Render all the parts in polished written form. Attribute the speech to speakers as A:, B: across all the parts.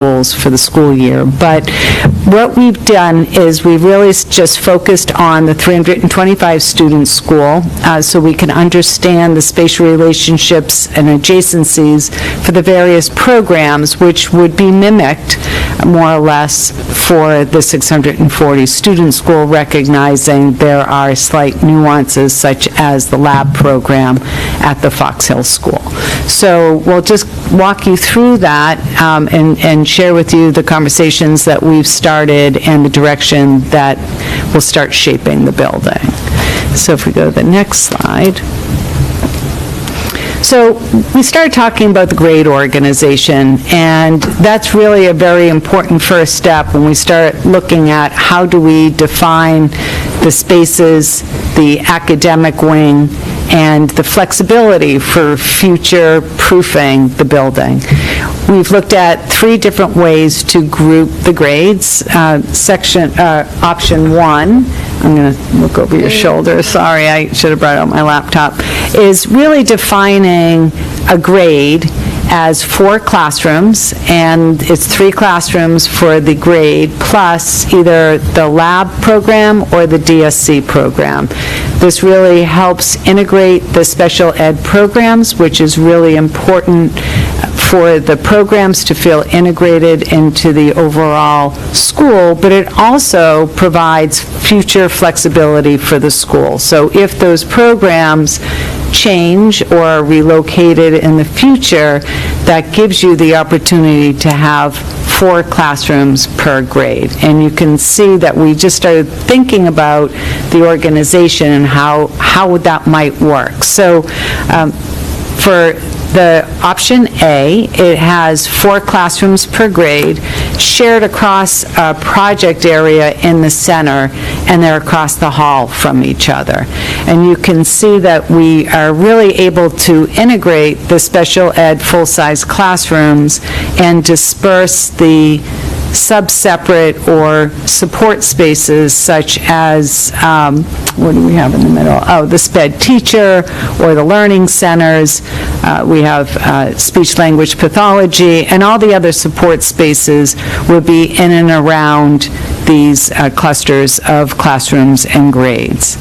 A: for the school year. But what we've done is we've really just focused on the 325 student school so we can understand the spatial relationships and adjacencies for the various programs which would be mimicked more or less for the 640 student school, recognizing there are slight nuances such as the lab program at the Fox Hill School. So we'll just walk you through that and share with you the conversations that we've started and the direction that will start shaping the building. So if we go to the next slide. So we started talking about the grade organization, and that's really a very important first step when we start looking at how do we define the spaces, the academic wing, and the flexibility for future-proofing the building. We've looked at 3 different ways to group the grades. Option 1, I'm going to look over your shoulder, sorry, I should have brought out my laptop, is really defining a grade as 4 classrooms, and it's 3 classrooms for the grade, plus either the lab program or the DSC program. This really helps integrate the special ed programs, which is really important for the programs to feel integrated into the overall school, but it also provides future flexibility for the school. So if those programs change or are relocated in the future, that gives you the opportunity to have 4 classrooms per grade. And you can see that we just started thinking about the organization and how that might work. So for the option A, it has 4 classrooms per grade shared across a project area in the center, and they're across the hall from each other. And you can see that we are really able to integrate the special ed full-size classrooms and disperse the sub-separate or support spaces such as, what do we have in the middle? Oh, the SPED teacher or the learning centers. We have speech-language pathology, and all the other support spaces will be in and around these clusters of classrooms and grades.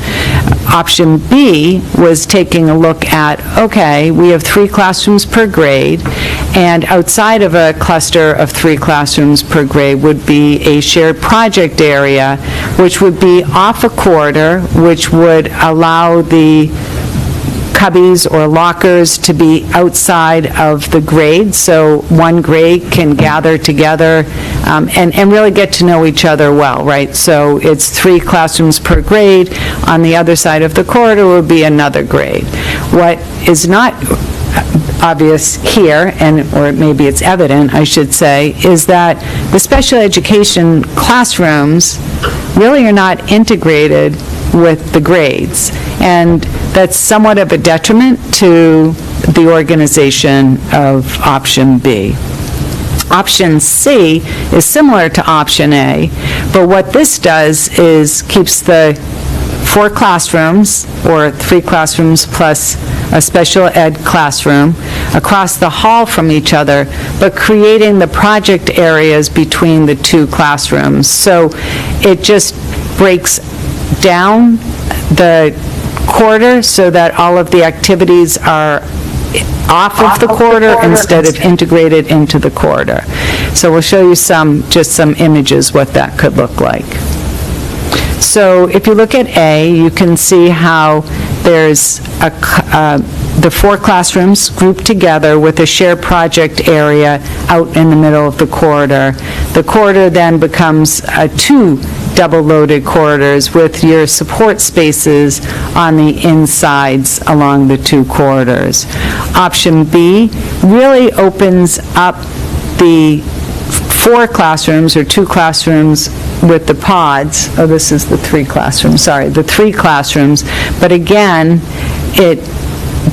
A: Option B was taking a look at, okay, we have 3 classrooms per grade, and outside of a cluster of 3 classrooms per grade would be a shared project area, which would be off a corridor, which would allow the cubbies or lockers to be outside of the grade, so one grade can gather together and really get to know each other well, right? So it's 3 classrooms per grade. On the other side of the corridor would be another grade. What is not obvious here, or maybe it's evident, I should say, is that the special education classrooms really are not integrated with the grades, and that's somewhat of a detriment to the organization of option B. Option C is similar to option A, but what this does is keeps the 4 classrooms, or 3 classrooms plus a special ed classroom, across the hall from each other, but creating the project areas between the 2 classrooms. So it just breaks down the corridor so that all of the activities are off of the corridor instead of integrated into the corridor. So we'll show you just some images what that could look like. So if you look at A, you can see how there's the 4 classrooms grouped together with a shared project area out in the middle of the corridor. The corridor then becomes 2 double-loaded corridors with your support spaces on the insides along the 2 corridors. Option B really opens up the 4 classrooms or 2 classrooms with the pods. Oh, this is the 3 classrooms, sorry, the 3 classrooms. But again, it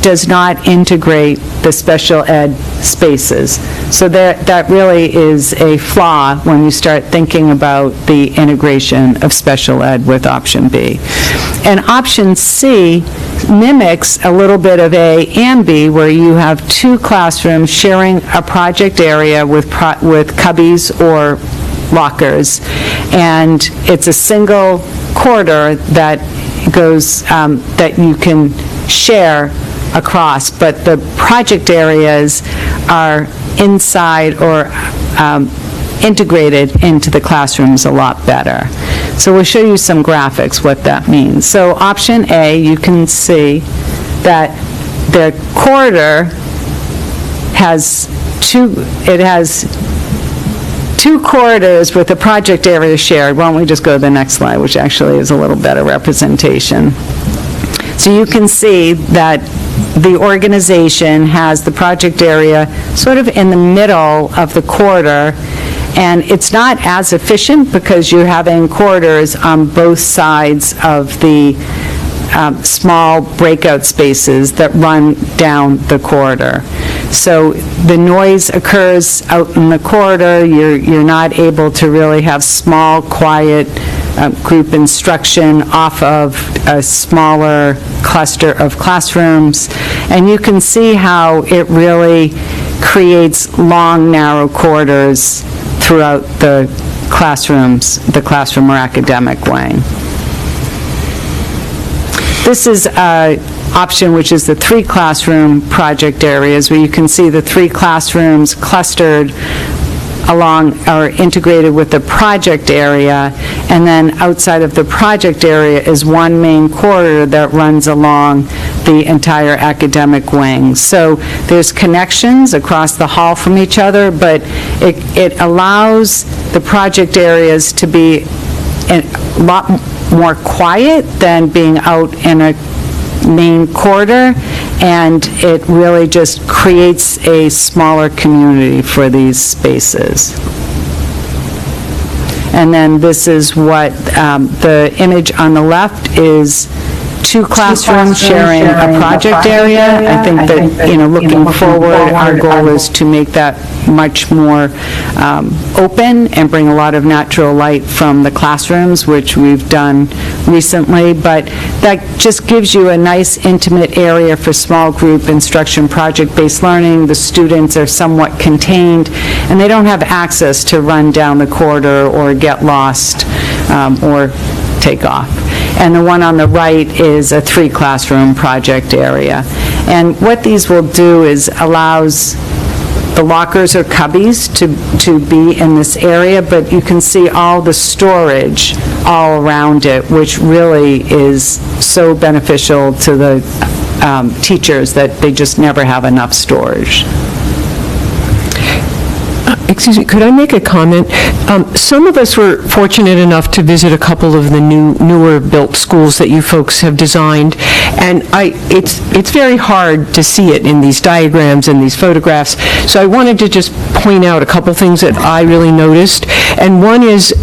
A: does not integrate the special ed spaces. So that really is a flaw when you start thinking about the integration of special ed with option B. And option C mimics a little bit of A and B, where you have two classrooms sharing a project area with cubbies or lockers, and it's a single corridor that goes, that you can share across, but the project areas are inside or integrated into the classrooms a lot better. So we'll show you some graphics what that means. So option A, you can see that the corridor has two corridors with the project area shared. Why don't we just go to the next slide, which actually is a little better representation. So you can see that the organization has the project area sort of in the middle of the corridor, and it's not as efficient because you're having corridors on both sides of the small breakout spaces that run down the corridor. So the noise occurs out in the corridor. You're not able to really have small, quiet group instruction off of a smaller cluster of classrooms. And you can see how it really creates long, narrow corridors throughout the classrooms, the classroom or academic wing. This is an option which is the 3 classroom project areas, where you can see the 3 classrooms clustered along or integrated with the project area, and then outside of the project area is one main corridor that runs along the entire academic wing. So there's connections across the hall from each other, but it allows the project areas to be a lot more quiet than being out in a main corridor, and it really just creates a smaller community for these spaces. And then this is what the image on the left is. 2 classrooms sharing a project area. I think that, looking forward, our goal is to make that much more open and bring a lot of natural light from the classrooms, which we've done recently. But that just gives you a nice intimate area for small group instruction, project-based learning. The students are somewhat contained, and they don't have access to run down the corridor or get lost or take off. And the one on the right is a 3 classroom project area. And what these will do is allows the lockers or cubbies to be in this area, but you can see all the storage all around it, which really is so beneficial to the teachers that they just never have enough storage.
B: Excuse me, could I make a comment? Some of us were fortunate enough to visit a couple of the newer built schools that you folks have designed, and it's very hard to see it in these diagrams and these photographs. So I wanted to just point out a couple things that I really noticed, and one is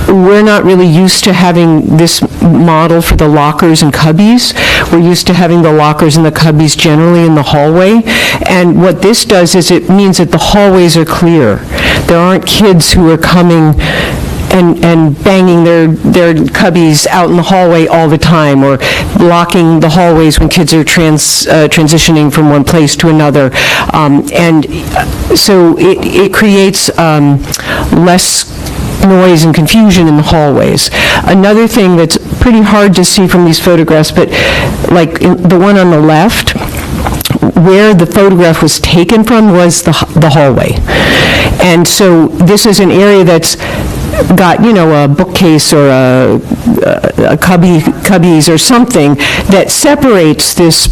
B: we're not really used to having this model for the lockers and cubbies. We're used to having the lockers and the cubbies generally in the hallway. And what this does is it means that the hallways are clear. There aren't kids who are coming and banging their cubbies out in the hallway all the time, or blocking the hallways when kids are transitioning from one place to another. And so it creates less noise and confusion in the hallways. Another thing that's pretty hard to see from these photographs, but like the one on the left, where the photograph was taken from was the hallway. And so this is an area that's got, a bookcase or a cubbies or something that separates this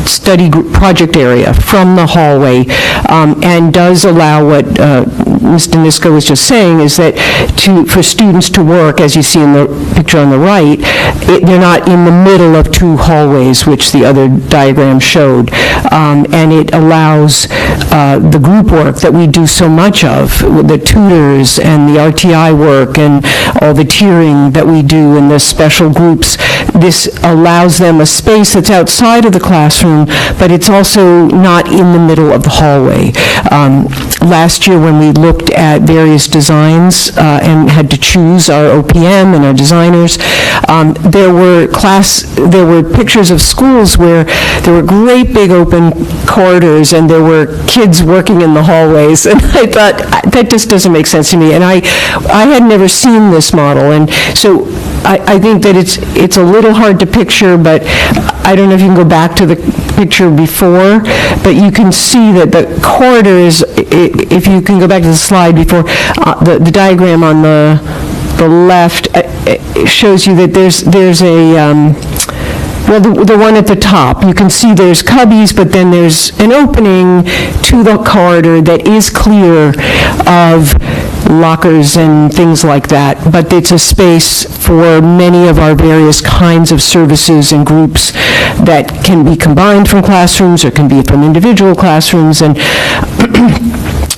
B: study group project area from the hallway, and does allow what Ms. Denisko was just saying, is that for students to work, as you see in the picture on the right, they're not in the middle of 2 hallways, which the other diagram showed. and it allows the group work that we do so much of, the tutors and the RTI work and all the tiering that we do in the special groups. This allows them a space that's outside of the classroom, but it's also not in the middle of the hallway. Last year, when we looked at various designs and had to choose our OPM and our designers, there were pictures of schools where there were great big open corridors and there were kids working in the hallways, and I thought, that just doesn't make sense to me. And I had never seen this model, and so I think that it's a little hard to picture, but I don't know if you can go back to the picture before, but you can see that the corridors, if you can go back to the slide before, the diagram on the left shows you that there's a, well, the one at the top, you can see there's cubbies, but then there's an opening to the corridor that is clear of lockers and things like that, but it's a space for many of our various kinds of services and groups that can be combined from classrooms or can be from individual classrooms.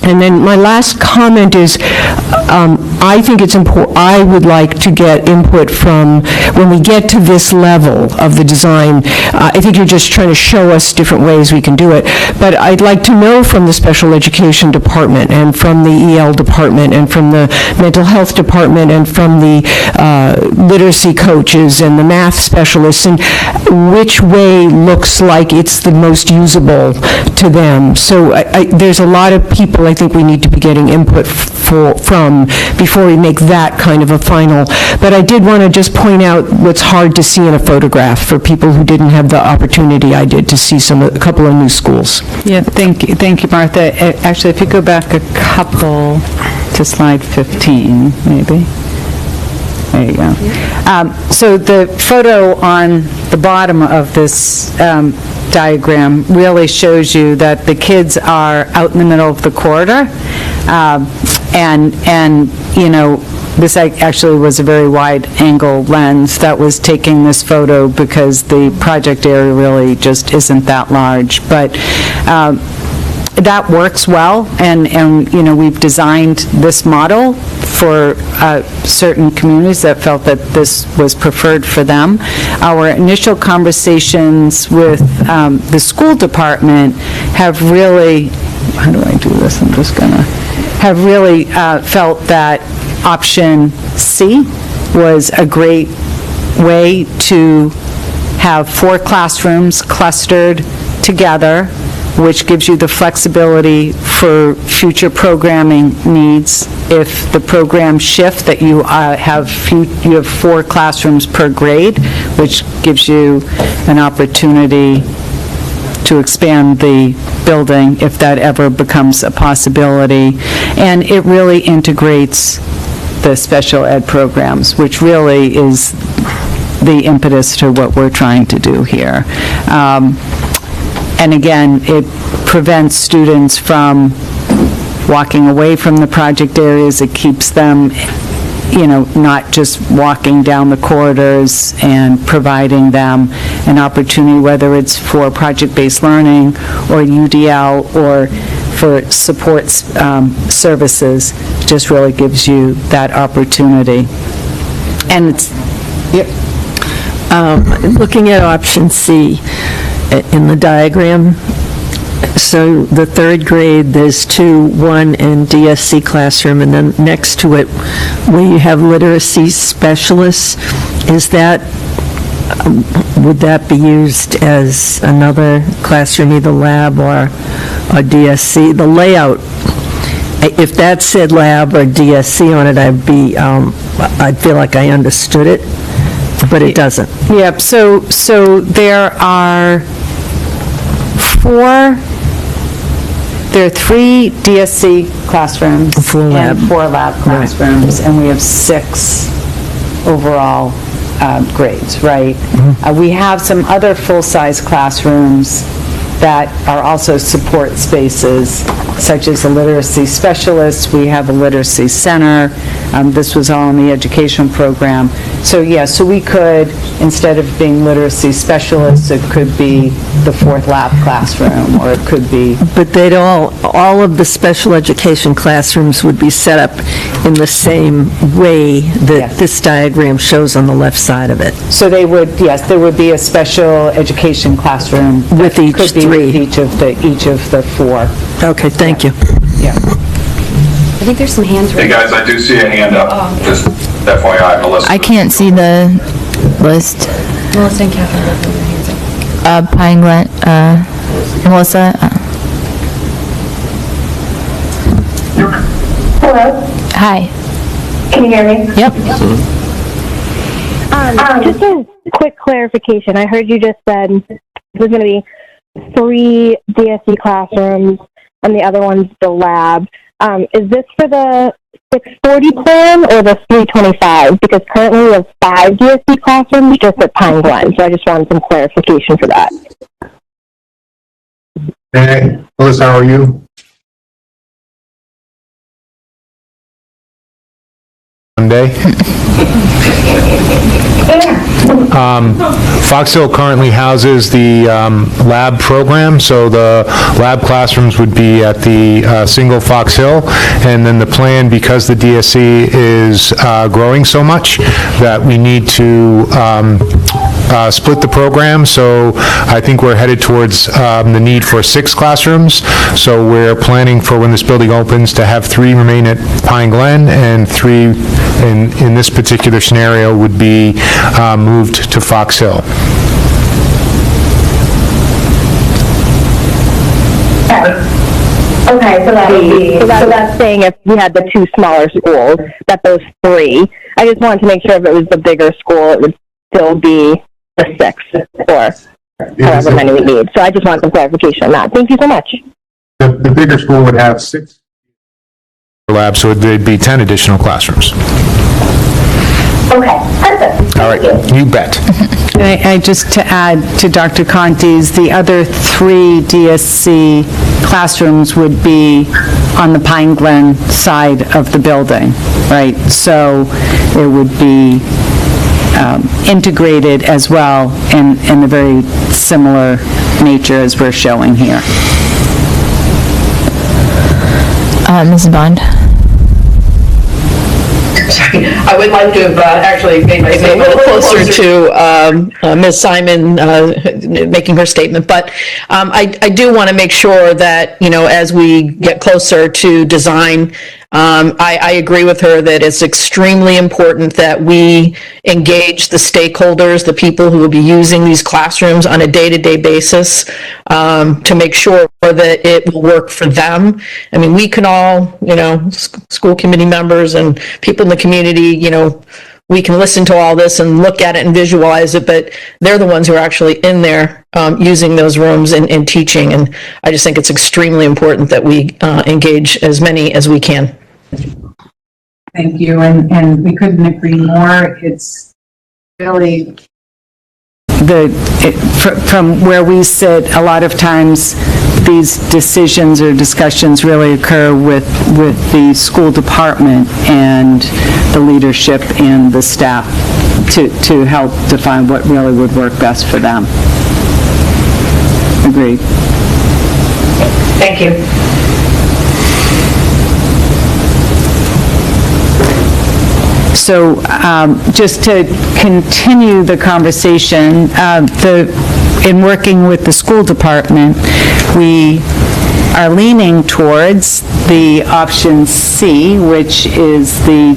B: And then my last comment is, I think it's important, I would like to get input from, when we get to this level of the design, I think you're just trying to show us different ways we can do it, but I'd like to know from the special education department and from the EL department and from the mental health department and from the literacy coaches and the math specialists, and which way looks like it's the most usable to them. So there's a lot of people I think we need to be getting input from before we make that kind of a final. But I did want to just point out what's hard to see in a photograph for people who didn't have the opportunity I did to see a couple of new schools.
A: Yeah, thank you, Martha. Actually, if you go back a couple to slide 15, maybe. There you go. So the photo on the bottom of this diagram really shows you that the kids are out in the middle of the corridor, and you know, this actually was a very wide angle lens that was taking this photo because the project area really just isn't that large, but that works well, and you know, we've designed this model for certain communities that felt that this was preferred for them. Our initial conversations with the school department have really, how do I do this? I'm just gonna, have really felt that option C was a great way to have 4 classrooms clustered together, which gives you the flexibility for future programming needs. If the programs shift, that you have 4 classrooms per grade, which gives you an opportunity to expand the building if that ever becomes a possibility. And it really integrates the special ed programs, which really is the impetus to what we're trying to do here. And again, it prevents students from walking away from the project areas. It keeps them, you know, not just walking down the corridors, and providing them an opportunity, whether it's for project-based learning or UDL or for support services, just really gives you that opportunity. And it's, yep.
C: Looking at option C in the diagram, so the 3rd grade, there's 1 in DSC classroom, and then next to it, where you have literacy specialists, is that, would that be used as another classroom, either lab or DSC? The layout, if that said lab or DSC on it, I'd feel like I understood it, but it doesn't.
A: Yep, so there are 3 DSC classrooms
C: 4 lab.
A: and 4 lab classrooms, and we have 6 overall grades, right? We have some other full-size classrooms that are also support spaces, such as a literacy specialist. We have a literacy center. This was all in the education program. So, yeah, so we could, instead of being literacy specialists, it could be the fourth lab classroom, or it could be,
C: But they'd all of the special education classrooms would be set up in the same way that
A: Yes.
C: this diagram shows on the left side of it.
A: so they would, yes, there would be a special education classroom.
C: With
A: that
C: each
A: could be
C: three.
A: with each of the four.
C: Okay, thank you.
A: Yeah.
D: I think there's some hands
E: Hey,
D: raised.
E: guys, I do see a hand up, just FYI, Melissa.
F: I can't see the list.
D: Melissa and Catherine both have their hands up.
F: Pine Glen, Melissa.
G: Hello,
F: Hi.
G: can you hear me?
F: Yep.
G: Just a quick clarification. I heard you just said there's going to be 3 DSE classrooms and the other one's the lab. Is this for the 640 plan or the 325? Because currently we have 5 DSE classrooms just at Pine Glen, so I just wanted some clarification for that.
H: Hey, Melissa, how are you? Monday. Fox Hill currently houses the lab program, so the lab classrooms would be at the single Fox Hill, and then the plan, because the DSE is growing so much, that we need to split the program, so I think we're headed towards the need for 6 classrooms, so we're planning for when this building opens to have 3 remain at Pine Glen, and 3 in this particular scenario would be moved to Fox Hill.
G: Okay, so that's saying if we had the 2 smaller schools, that those 3. I just wanted to make sure if it was the bigger school, it would still be the 6 or however many we need. So I just want some clarification on that. Thank you so much.
H: The bigger school would have 6 labs, so there'd be 10 additional classrooms.
G: Okay, perfect.
H: All right, you bet.
A: I just to add to Dr. Conti's, the other 3 DSC classrooms would be on the Pine Glen side of the building, right? So it would be integrated as well in a very similar nature as we're showing here.
F: Mrs. Bond.
I: I would like to have actually made my name a little closer to Ms. Simon making her statement, but I do want to make sure that, you know, as we get closer to design, I agree with her that it's extremely important that we engage the stakeholders, the people who will be using these classrooms on a day-to-day basis, to make sure that it will work for them. I mean, we can all, you know, school committee members and people in the community, you know, we can listen to all this and look at it and visualize it, but they're the ones who are actually in there using those rooms and teaching. And I just think it's extremely important that we engage as many as we can.
J: Thank you, and we couldn't agree more. It's really
A: From where we sit, a lot of times these decisions or discussions really occur with the school department and the leadership and the staff to help define what really would work best for them. Agreed.
I: Thank you.
A: So just to continue the conversation, in working with the school department, we are leaning towards the option C, which is the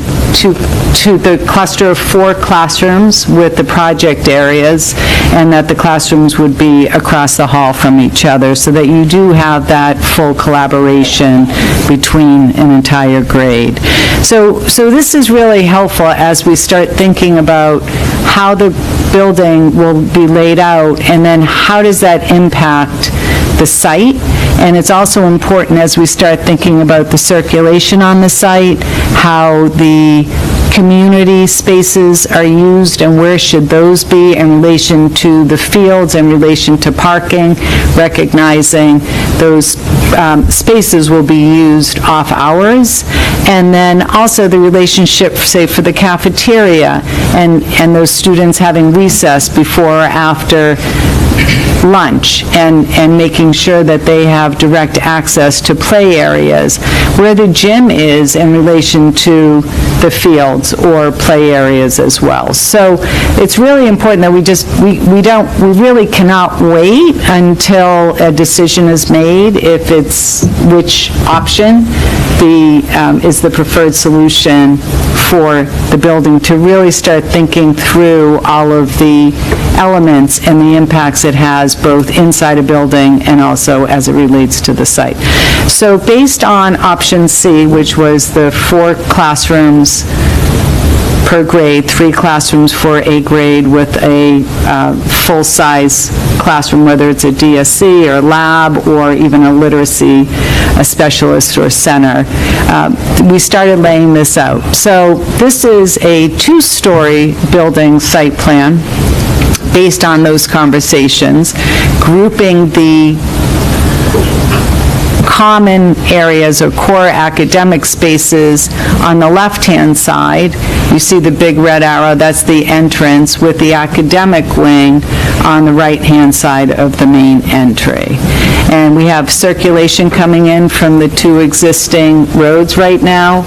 A: cluster of 4 classrooms with the project areas, and that the classrooms would be across the hall from each other, so that you do have that full collaboration between an entire grade. So this is really helpful as we start thinking about how the building will be laid out, and then how does that impact the site. And it's also important as we start thinking about the circulation on the site, how the community spaces are used and where should those be in relation to the fields, in relation to parking, recognizing those spaces will be used off hours, and then also the relationship, say, for the cafeteria and those students having recess before or after lunch, and making sure that they have direct access to play areas, where the gym is in relation to the fields or play areas as well. So it's really important that we really cannot wait until a decision is made if it's which option is the preferred solution for the building, to really start thinking through all of the elements and the impacts it has both inside a building and also as it relates to the site. So based on option C, which was the 4 classrooms per grade, 3 classrooms for a grade with a full-size classroom, whether it's a DSC or lab or even a literacy specialist or center. We started laying this out. So this is a 2-story building site plan based on those conversations, grouping the common areas or core academic spaces on the left-hand side. You see the big red arrow, that's the entrance, with the academic wing on the right-hand side of the main entry. And we have circulation coming in from the 2 existing roads right now,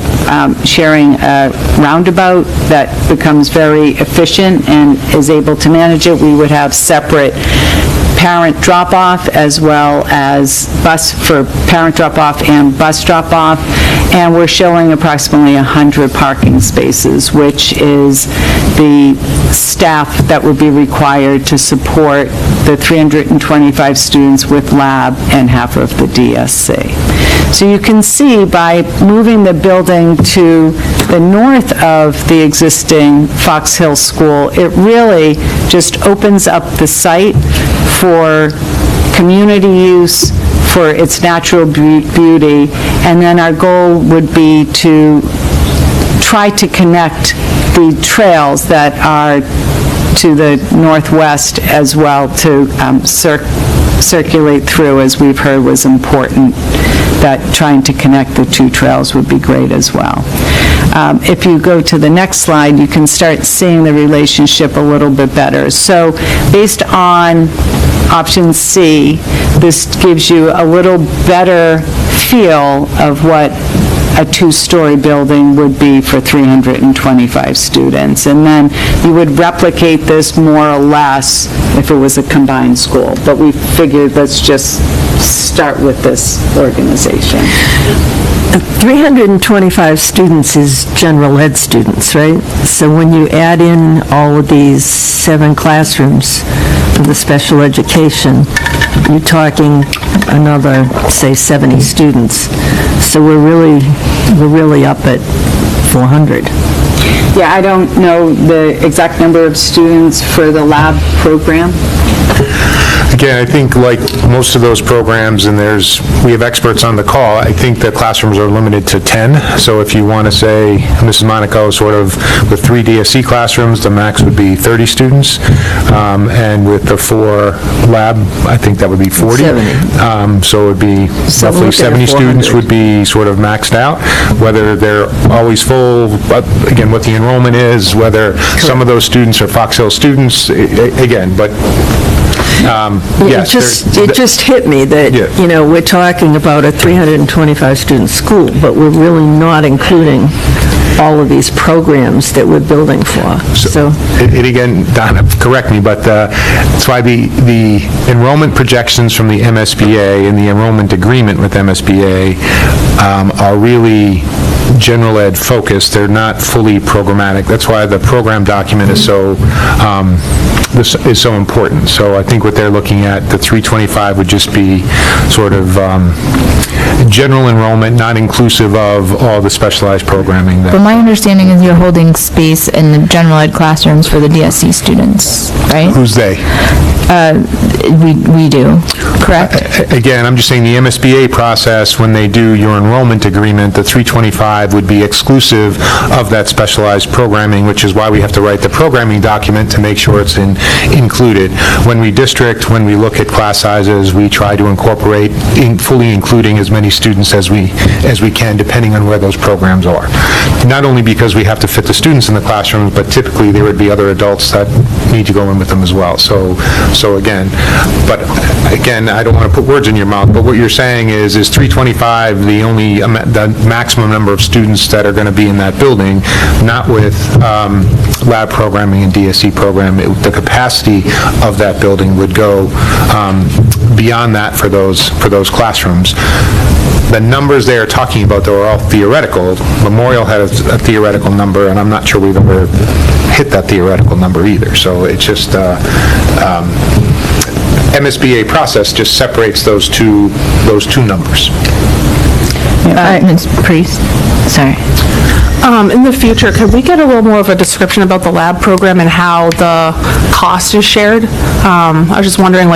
A: sharing a roundabout that becomes very efficient and is able to manage it. We would have separate parent drop-off as well as bus for parent drop-off and bus drop-off, and we're showing approximately 100 parking spaces, which is the staff that would be required to support the 325 students with lab and half of the DSC. So you can see by moving the building to the north of the existing Fox Hill School, it really just opens up the site for community use, for its natural beauty, and then our goal would be to try to connect the trails that are to the northwest as well to circulate through, as we've heard was important, that trying to connect the 2 trails would be great as well. If you go to the next slide, you can start seeing the relationship a little bit better. So based on option C, this gives you a little better feel of what a 2-story building would be for 325 students. And then you would replicate this more or less if it was a combined school. But we figured let's just start with this organization.
C: 325 students is general ed students, right? So when you add in all of these 7 classrooms for the special education, you're talking another, say, 70 students. So we're really up at 400.
A: Yeah, I don't know the exact number of students for the lab program.
H: Again, I think like most of those programs, and we have experts on the call, I think the classrooms are limited to 10. So if you want to say, Mrs. Monaco, sort of with 3 DSC classrooms, the max would be 30 students. And with the 4 lab, I think that would be 40.
C: 70.
H: So it would be roughly 70 students would be sort of maxed out. Whether they're always full, again, what the enrollment is, whether some of those students are Fox Hill students, again, but yes.
C: It just hit me that, we're talking about a 325-student school, but we're really not including all of these programs that we're building for. So
H: again, Donna, correct me, but that's why the enrollment projections from the MSBA and the enrollment agreement with MSBA are really general ed focused. They're not fully programmatic. That's why the program document is so is so important. So I think what they're looking at, the 325 would just be sort of general enrollment, not inclusive of all the specialized programming
F: But
H: that,
F: my understanding is you're holding space in the general ed classrooms for the DSC students, right?
H: who's they?
F: We do, correct?
H: Again, I'm just saying the MSBA process, when they do your enrollment agreement, the 325 would be exclusive of that specialized programming, which is why we have to write the programming document to make sure it's included. When we district, when we look at class sizes, we try to incorporate, fully including as many students as we can, depending on where those programs are. Not only because we have to fit the students in the classrooms, but typically there would be other adults that need to go in with them as well. So again, I don't want to put words in your mouth, but what you're saying is 325 the maximum number of students that are going to be in that building, not with lab programming and DSE programming. The capacity of that building would go beyond that for those classrooms. The numbers they are talking about, though, are all theoretical. Memorial had a theoretical number, and I'm not sure we've ever hit that theoretical number either. So it's just MSBA process just separates those two numbers.
F: Ms. Priest, sorry.
K: In the future, could we get a little more of a description about the lab program and how the cost is shared? I was just wondering,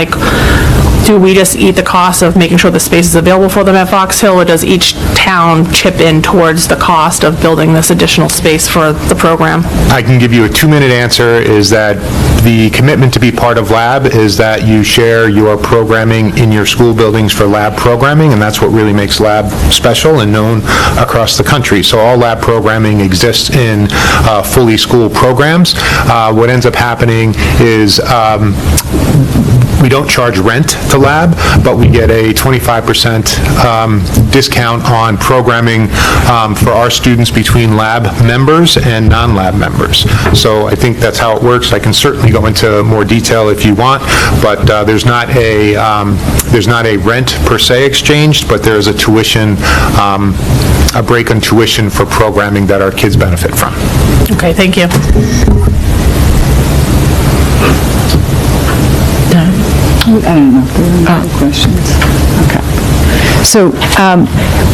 K: do we just eat the cost of making sure the space is available for them at Fox Hill, or does each town chip in towards the cost of building this additional space for the program?
H: I can give you a 2-minute answer, is that the commitment to be part of lab is that you share your programming in your school buildings for lab programming, and that's what really makes lab special and known across the country. So all lab programming exists in fully school programs. What ends up happening is we don't charge rent to lab, but we get a 25% discount on programming for our students between lab members and non-lab members. So I think that's how it works. I can certainly go into more detail if you want, but there's not a rent per se exchanged, but there's a tuition, a break on tuition for programming that our kids benefit from.
K: Okay, thank you.
A: I don't know if there are any questions. Okay. So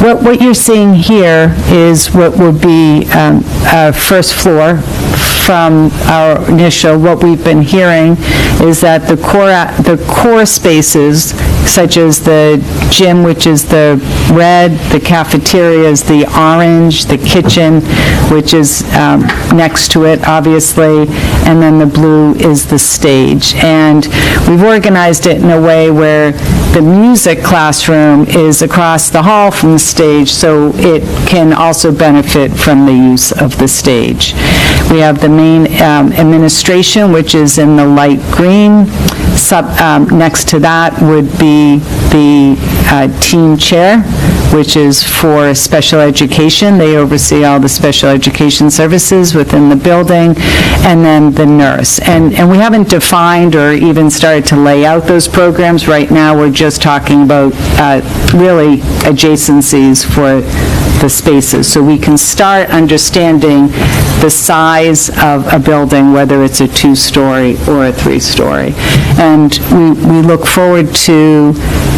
A: what you're seeing here is what would be a first floor from our initial. What we've been hearing is that the core spaces, such as the gym, which is the red, the cafeteria is the orange, the kitchen, which is next to it, obviously, and then the blue is the stage. And we've organized it in a way where the music classroom is across the hall from the stage, so it can also benefit from the use of the stage. We have the main administration, which is in the light green. Next to that would be the team chair, which is for special education. They oversee all the special education services within the building, and then the nurse. And we haven't defined or even started to lay out those programs. Right now, we're just talking about really adjacencies for the spaces. So we can start understanding the size of a building, whether it's a 2-story or a 3-story. And we look forward to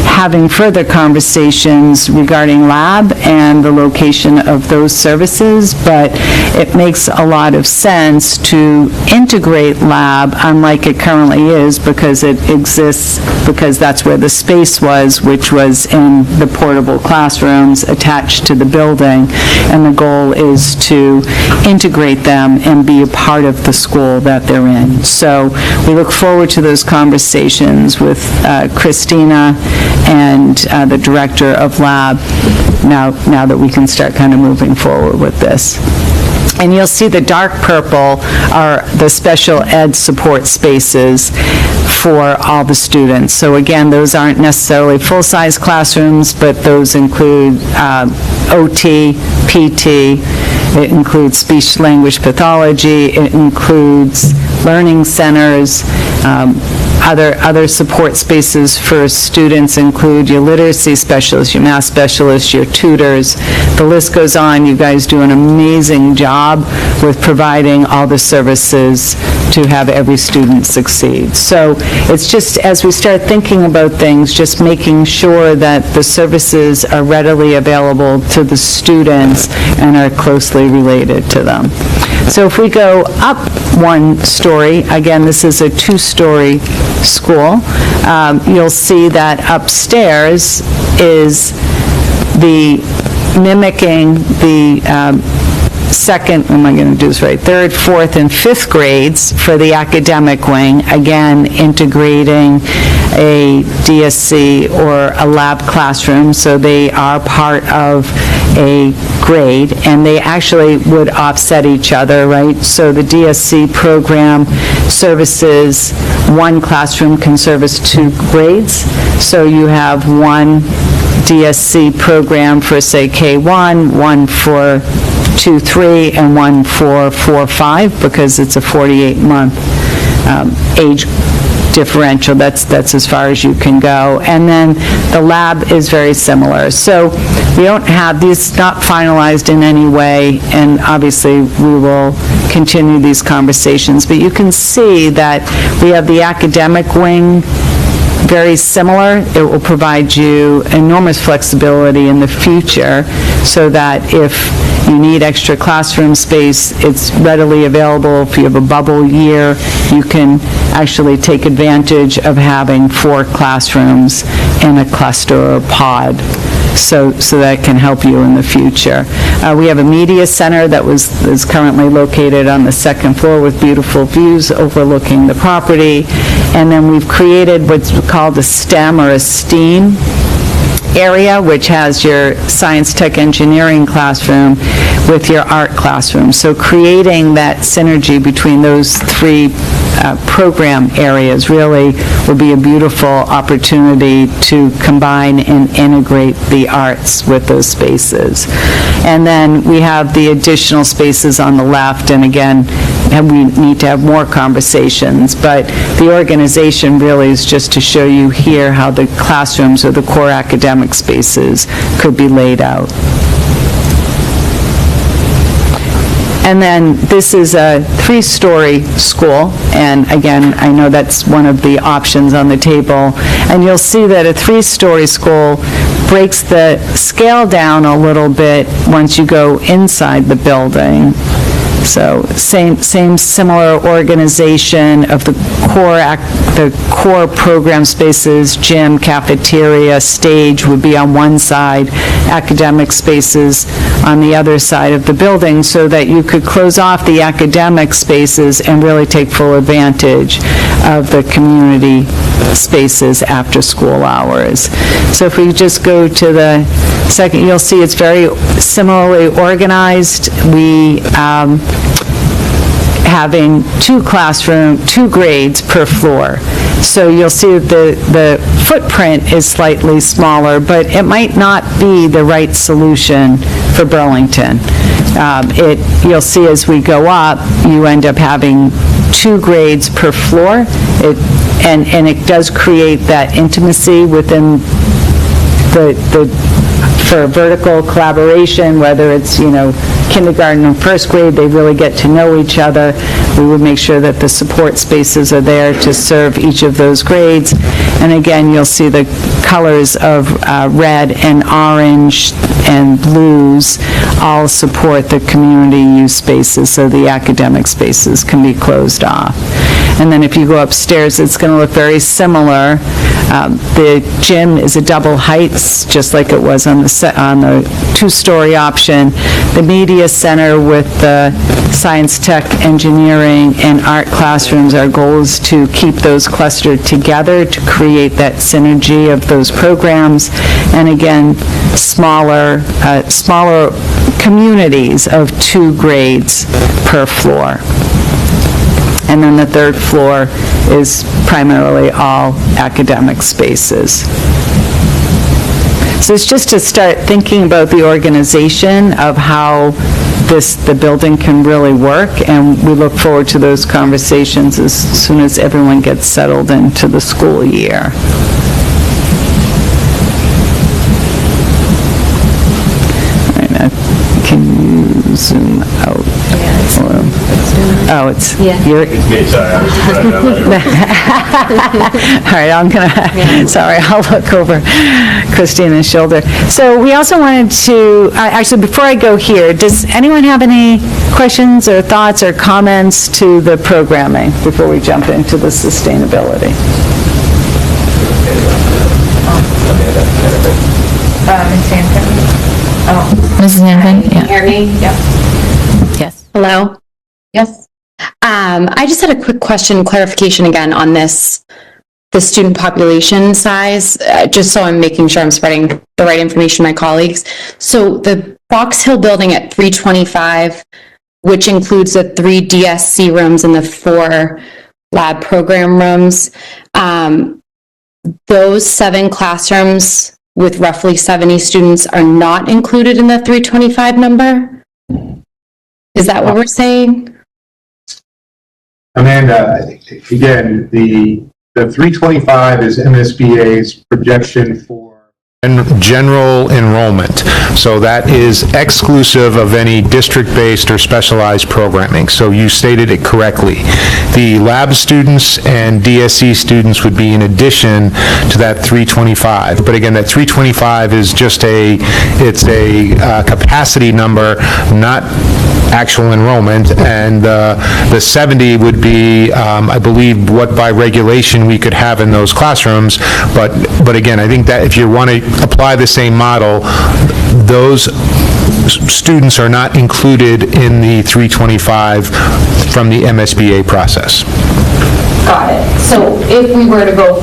A: having further conversations regarding lab and the location of those services, but it makes a lot of sense to integrate lab, unlike it currently is, because it exists, because that's where the space was, which was in the portable classrooms attached to the building, and the goal is to integrate them and be a part of the school that they're in. So we look forward to those conversations with Christina and the director of lab now that we can start kind of moving forward with this. And you'll see the dark purple are the special ed support spaces for all the students. So again, those aren't necessarily full-size classrooms, but those include OT, PT, it includes speech-language pathology, it includes learning centers. Other support spaces for students include your literacy specialists, your math specialists, your tutors. The list goes on. You guys do an amazing job with providing all the services to have every student succeed. So it's just, as we start thinking about things, just making sure that the services are readily available to the students and are closely related to them. So if we go up one story, again, this is a two-story school, you'll see that upstairs is mimicking the second, am I going to do this right, third, fourth, and fifth grades for the academic wing, again, integrating a DSC or a lab classroom, so they are part of a grade, and they actually would offset each other, right? So the DSC program services one classroom can service two grades, so you have one DSC program for, say, K1, one for 2-3, and one for 4-5, because it's a 48-month age differential. That's as far as you can go. And then the lab is very similar. So we don't have, these not finalized in any way, and obviously we will continue these conversations, but you can see that we have the academic wing very similar. It will provide you enormous flexibility in the future, so that if you need extra classroom space, it's readily available. If you have a bubble year, you can actually take advantage of having 4 classrooms in a cluster or pod. So that can help you in the future. We have a media center that is currently located on the second floor with beautiful views overlooking the property. And then we've created what's called a STEM or a STEAM area, which has your science, tech, engineering classroom with your art classroom. So creating that synergy between those 3 program areas really will be a beautiful opportunity to combine and integrate the arts with those spaces. And then we have the additional spaces on the left, and again, we need to have more conversations, but the organization really is just to show you here how the classrooms or the core academic spaces could be laid out. And then this is a 3-story school, and again, I know that's one of the options on the table. And you'll see that a 3-story school breaks the scale down a little bit once you go inside the building. So same similar organization of the core program spaces, gym, cafeteria, stage would be on one side, academic spaces on the other side of the building, so that you could close off the academic spaces and really take full advantage of the community spaces after school hours. So if we just go to the second, you'll see it's very similarly organized. We having 2 grades per floor. So you'll see that the footprint is slightly smaller, but it might not be the right solution for Burlington. You'll see as we go up, you end up having 2 grades per floor, and it does create that intimacy within for vertical collaboration, whether it's, kindergarten and first grade, they really get to know each other. We would make sure that the support spaces are there to serve each of those grades. And again, you'll see the colors of red and orange and blues all support the community use spaces, so the academic spaces can be closed off. And then if you go upstairs, it's going to look very similar. The gym is a double heights, just like it was on the 2-story option. The media center with the science, tech, engineering, and art classrooms, our goal is to keep those clustered together to create that synergy of those programs. And again, smaller communities of 2 grades per floor. And then the 3rd floor is primarily all academic spaces. So it's just to start thinking about the organization of how the building can really work, and we look forward to those conversations as soon as everyone gets settled into the school year. All right, now, can you zoom out? Oh, it's, you're... All right, I'm gonna, sorry, I'll look over Christina's shoulder. So we also wanted to, actually, before I go here, does anyone have any questions or thoughts or comments to the programming before we jump into the sustainability?
F: Mrs. Hanfin? Yeah.
D: Hear me? Yep.
F: Yes.
D: Hello? Yes. I just had a quick question, clarification again on this, the student population size, just so I'm making sure I'm spreading the right information to my colleagues. So the Fox Hill building at 325, which includes the 3 DSC rooms and the 4 lab program rooms, those 7 classrooms with roughly 70 students are not included in the 325 number? Is that what we're saying?
H: Amanda, again, the 325 is MSBA's projection for general enrollment. So that is exclusive of any district-based or specialized programming. So you stated it correctly. The lab students and DSC students would be in addition to that 325. But again, that 325 is just it's a capacity number, not actual enrollment, and the 70 would be, I believe, what by regulation we could have in those classrooms, but again, I think that if you want to apply the same model, those students are not included in the 325 from the MSBA process.
D: Got it. So if we were to go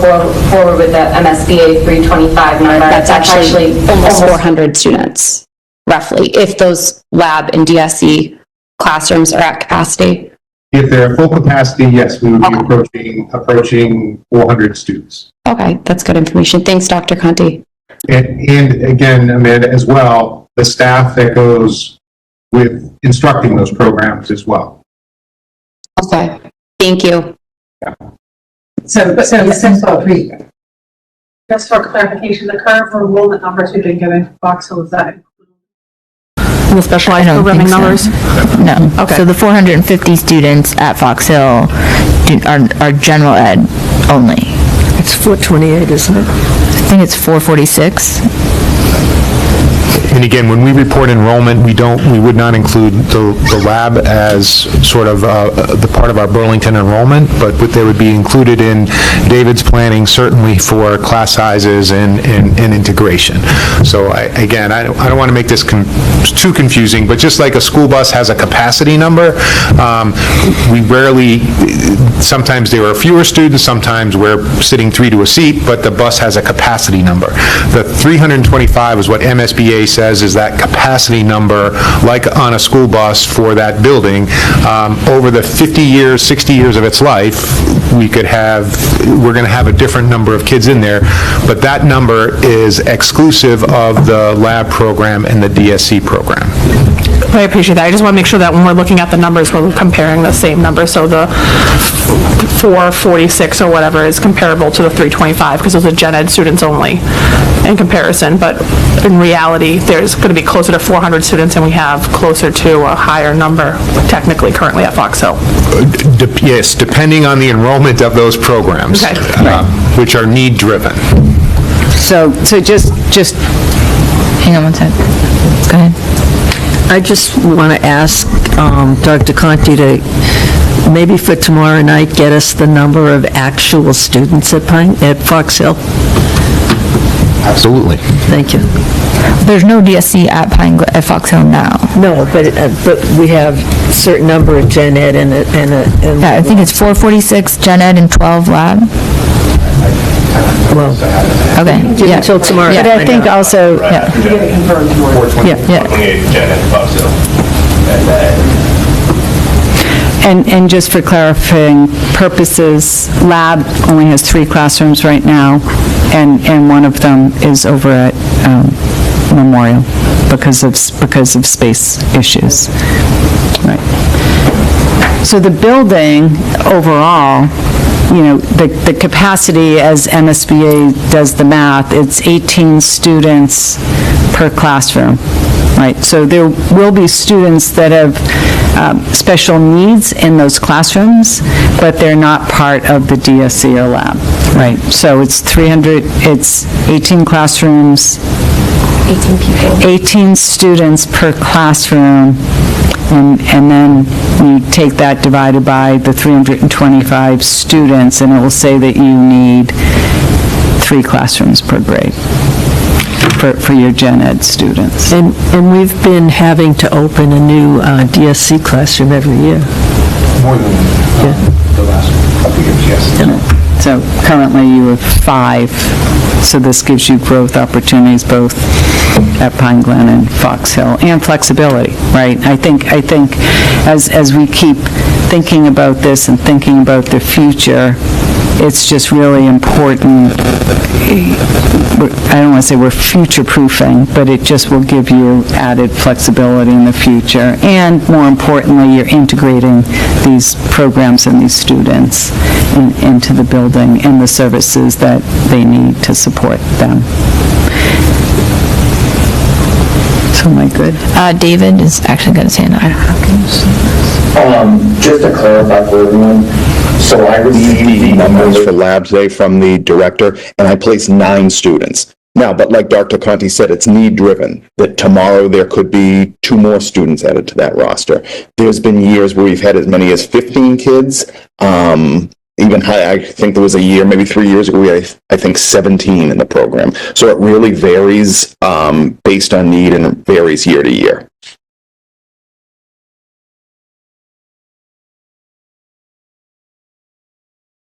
D: forward with the MSBA 325 number, that's actually almost 400 students, roughly, if those lab and DSE classrooms are at capacity.
H: If they're full capacity, yes, we would be approaching 400 students.
D: Okay, that's good information. Thanks, Dr. Conti.
H: And again, Amanda, as well, the staff that goes with instructing those programs as well.
D: Okay, thank you.
J: So just for clarification, the current enrollment numbers we've been given for Fox Hill, is that
K: The specialized
F: I don't
K: programming
F: think so.
K: numbers?
F: No.
K: Okay.
F: So the 450 students at Fox Hill are general ed only.
C: It's 428, isn't it?
F: I think it's 446.
H: And again, when we report enrollment, we would not include the lab as sort of the part of our Burlington enrollment, but they would be included in David's planning, certainly for class sizes and integration. So I don't want to make this too confusing, but just like a school bus has a capacity number, we rarely, sometimes there are fewer students, sometimes we're sitting 3 to a seat, but the bus has a capacity number. The 325 is what MSBA says is that capacity number, like on a school bus for that building. Over the 50 years, 60 years of its life, we're going to have a different number of kids in there, but that number is exclusive of the lab program and the DSC program.
K: I appreciate that. I just want to make sure that when we're looking at the numbers, we're comparing the same number, so the 446 or whatever is comparable to the 325, because those are gen ed students only in comparison, but in reality, there's going to be closer to 400 students, and we have closer to a higher number technically currently at Fox Hill.
H: Yes, depending on the enrollment of those programs,
K: Okay.
H: Which are need-driven.
A: So just
F: Hang on one sec. Go ahead.
C: I just want to ask Dr. Conti to, maybe for tomorrow night, get us the number of actual students at Fox Hill.
H: Absolutely.
C: Thank you.
F: There's no DSC at Fox Hill now.
C: No, but we have a certain number of gen ed and
F: Yeah, I think it's 446 gen ed and 12 lab.
C: well,
F: Okay.
C: give
F: Yeah.
C: until tomorrow.
A: But I think also,
F: Yeah.
E: 428 Jen at Fox Hill.
A: and just for clarifying purposes, lab only has 3 classrooms right now, and one of them is over at Memorial. because of space issues. Right. So the building overall, you know, the capacity, as MSBA does the math, it's 18 students per classroom, right? So there will be students that have special needs in those classrooms, but they're not part of the DSE or lab, right? So it's 18 classrooms,
F: 18 people.
A: 18 students per classroom, and then we take that divided by the 325 students, and it will say that you need 3 classrooms per grade for your gen ed students.
C: And we've been having to open a new DSC classroom every year.
H: More than the last couple of years, yes.
A: So currently you have 5, so this gives you growth opportunities both at Pine Glen and Fox Hill, and flexibility, right? I think as we keep thinking about this and thinking about the future, it's just really important. I don't want to say we're future-proofing, but it just will give you added flexibility in the future. And more importantly, you're integrating these programs and these students into the building and the services that they need to support them. So am I good?
F: David is actually got his hand up.
L: Just to clarify for everyone, so I received the numbers for labs today from the director, and I placed 9 students. Now, but like Dr. Conti said, it's need-driven, that tomorrow there could be 2 more students added to that roster. There's been years where we've had as many as 15 kids, even high, I think there was a year, maybe 3 years ago, we had, I think, 17 in the program. So it really varies based on need, and it varies year to year.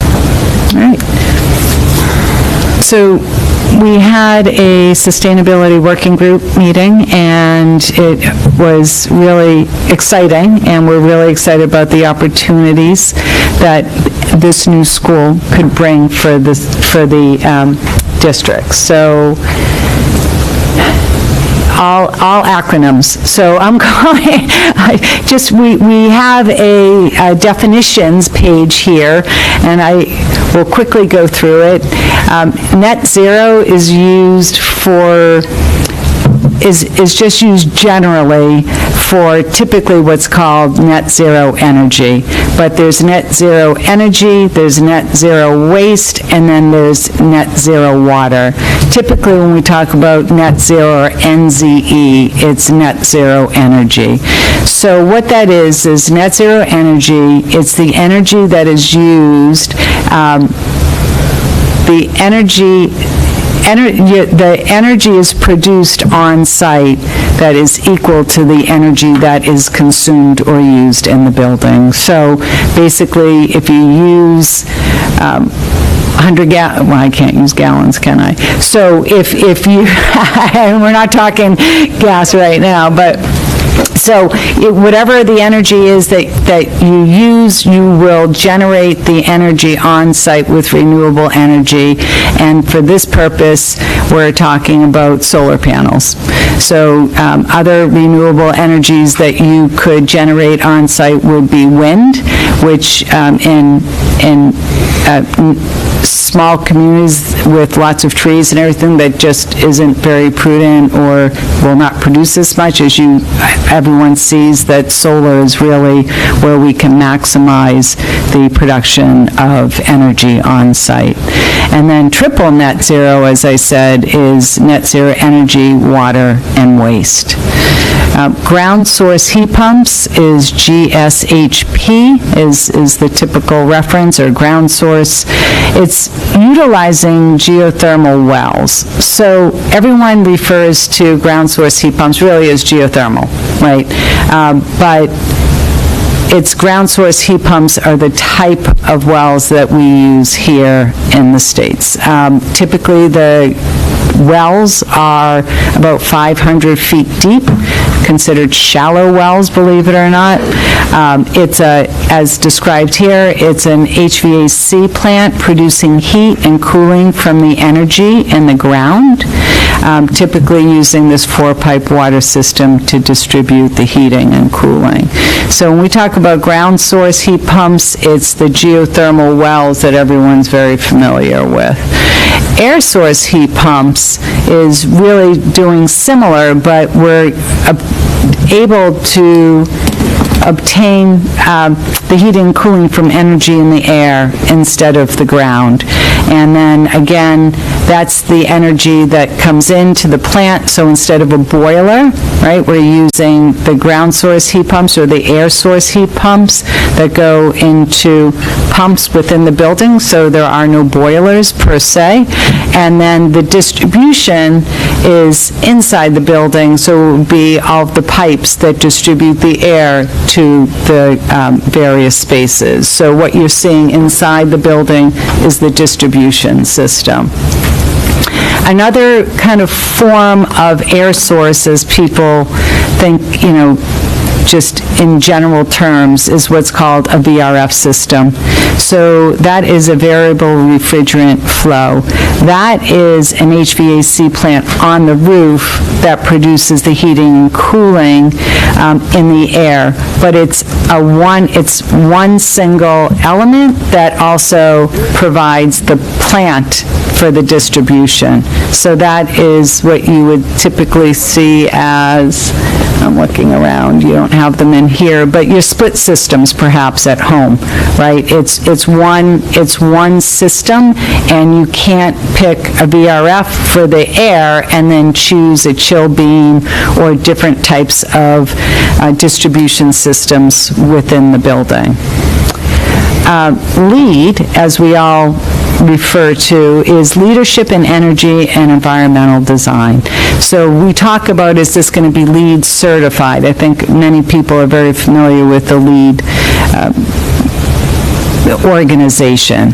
A: All right. So we had a sustainability working group meeting, and it was really exciting, and we're really excited about the opportunities that this new school could bring for the district. So all acronyms. So I'm calling, we have a definitions page here, and I will quickly go through it. Net zero is used is just used generally for typically what's called net zero energy. But there's net zero energy, there's net zero waste, and then there's net zero water. Typically, when we talk about net zero or NZE, it's net zero energy. So what that is net zero energy, it's the energy that is used, the energy is produced on site that is equal to the energy that is consumed or used in the building. So basically, if you use 100 gallons, well, I can't use gallons, can I? So if you, we're not talking gas right now, but so whatever the energy is that you use, you will generate the energy on site with renewable energy. And for this purpose, we're talking about solar panels. So other renewable energies that you could generate on site would be wind, which in small communities with lots of trees and everything, that just isn't very prudent or will not produce as much. As everyone sees, that solar is really where we can maximize the production of energy on site. And then triple net zero, as I said, is net zero energy, water, and waste. Ground source heat pumps is GSHP, is the typical reference, or ground source. It's utilizing geothermal wells. So everyone refers to ground source heat pumps really as geothermal, right? But its ground source heat pumps are the type of wells that we use here in the States. Typically, the wells are about 500 feet deep, considered shallow wells, believe it or not. It's as described here, it's an HVAC plant producing heat and cooling from the energy in the ground, typically using this 4-pipe water system to distribute the heating and cooling. So when we talk about ground source heat pumps, it's the geothermal wells that everyone's very familiar with. Air source heat pumps is really doing similar, but we're able to obtain the heating and cooling from energy in the air instead of the ground. And then again, that's the energy that comes into the plant, so instead of a boiler, right, we're using the ground source heat pumps or the air source heat pumps that go into pumps within the building, so there are no boilers per se. And then the distribution is inside the building, so it would be all of the pipes that distribute the air to the various spaces. So what you're seeing inside the building is the distribution system. Another kind of form of air source, as people think, just in general terms, is what's called a VRF system. So that is a variable refrigerant flow. That is an HVAC plant on the roof that produces the heating and cooling in the air. But it's one single element that also provides the plant for the distribution. So that is what you would typically see as, I'm looking around, you don't have them in here, but your split systems perhaps at home, right? It's one system, and you can't pick a VRF for the air and then choose a chill beam or different types of distribution systems within the building. LEED, as we all refer to, is Leadership in Energy and Environmental Design. So we talk about, is this going to be LEED certified? I think many people are very familiar with the LEED organization.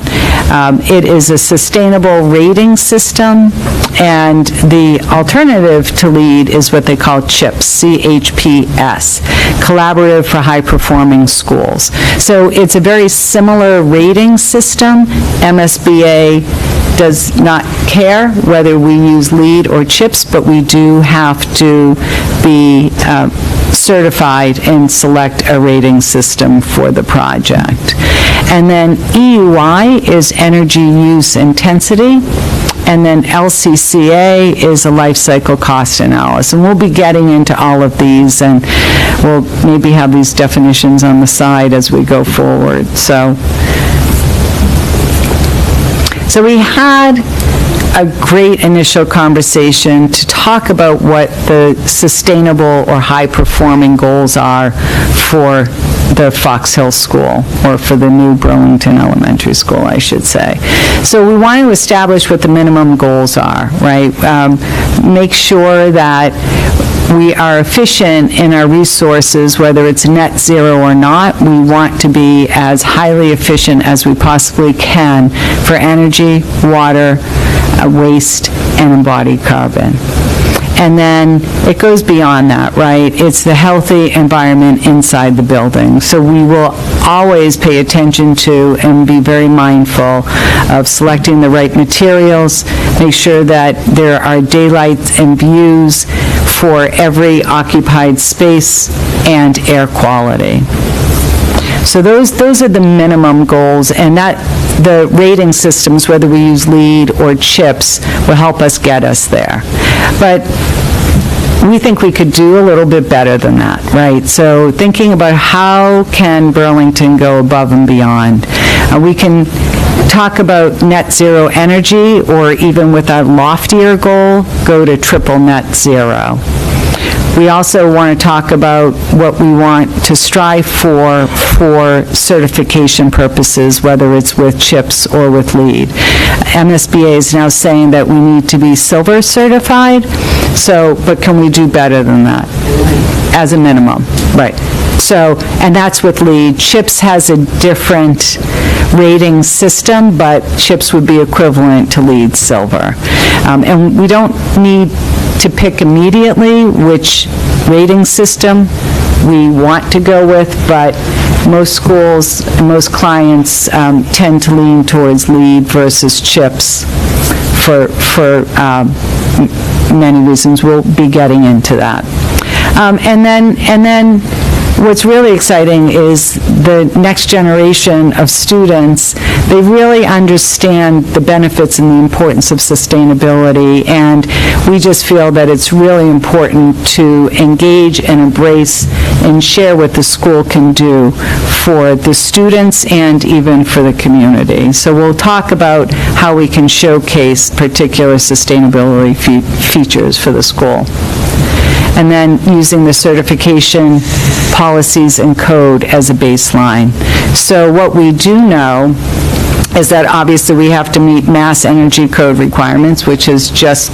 A: It is a sustainable rating system, and the alternative to LEED is what they call CHIPS, C-H-P-S, Collaborative for High-Performing Schools. So it's a very similar rating system. MSBA does not care whether we use LEED or CHIPS, but we do have to be certified and select a rating system for the project. And then EUI is energy use intensity, and then LCCA is a life cycle cost analysis. And we'll be getting into all of these, and we'll maybe have these definitions on the side as we go forward. So we had a great initial conversation to talk about what the sustainable or high-performing goals are for the Fox Hill School, or for the new Burlington Elementary School, I should say. So we want to establish what the minimum goals are, right? Make sure that we are efficient in our resources, whether it's net zero or not. We want to be as highly efficient as we possibly can for energy, water, waste, and embodied carbon. And then it goes beyond that, right? It's the healthy environment inside the building. So we will always pay attention to and be very mindful of selecting the right materials, make sure that there are daylight and views for every occupied space, and air quality. So those are the minimum goals, and that the rating systems, whether we use LEED or CHIPS, will help us get us there. But we think we could do a little bit better than that, right? So thinking about how can Burlington go above and beyond. We can talk about net zero energy, or even with a loftier goal, go to triple net zero. We also want to talk about what we want to strive for certification purposes, whether it's with CHIPS or with LEED. MSBA is now saying that we need to be silver certified, but can we do better than that as a minimum? Right. So, and that's with LEED. CHIPS has a different rating system, but CHIPS would be equivalent to LEED silver. And we don't need to pick immediately which rating system we want to go with, but most schools, most clients tend to lean towards LEED versus CHIPS for many reasons. We'll be getting into that. And then what's really exciting is the next generation of students, they really understand the benefits and the importance of sustainability, and we just feel that it's really important to engage and embrace and share what the school can do for the students and even for the community. So we'll talk about how we can showcase particular sustainability features for the school. And then using the certification policies and code as a baseline. So what we do know is that obviously we have to meet Mass Energy Code requirements, which is just,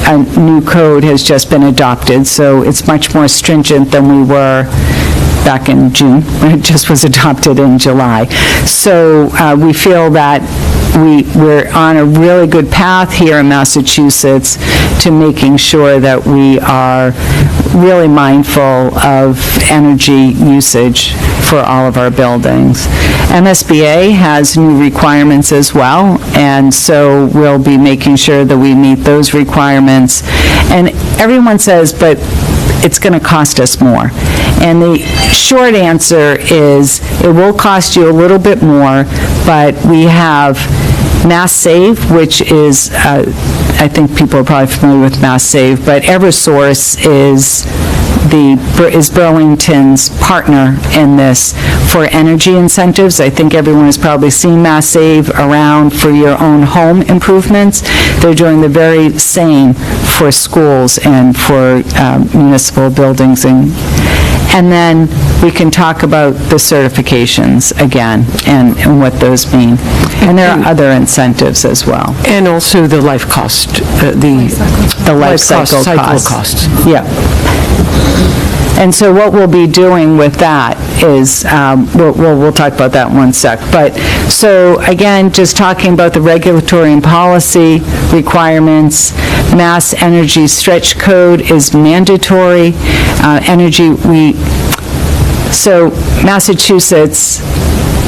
A: a new code has just been adopted, so it's much more stringent than we were back in June, when it just was adopted in July. So we feel that we're on a really good path here in Massachusetts to making sure that we are really mindful of energy usage for all of our buildings. MSBA has new requirements as well, and so we'll be making sure that we meet those requirements. And everyone says, but it's going to cost us more. And the short answer is it will cost you a little bit more, but we have Mass Save, which is, I think people are probably familiar with Mass Save, but Eversource is Burlington's partner in this for energy incentives. I think everyone has probably seen Mass Save around for your own home improvements. They're doing the very same for schools and for municipal buildings. And then we can talk about the certifications again and what those mean. And there are other incentives as well.
B: And also the life cost,
A: The life cycle costs. Yeah. And so what we'll be doing with that is, we'll talk about that in one sec. But, so again, just talking about the regulatory and policy requirements, Mass Energy Stretch Code is mandatory. So Massachusetts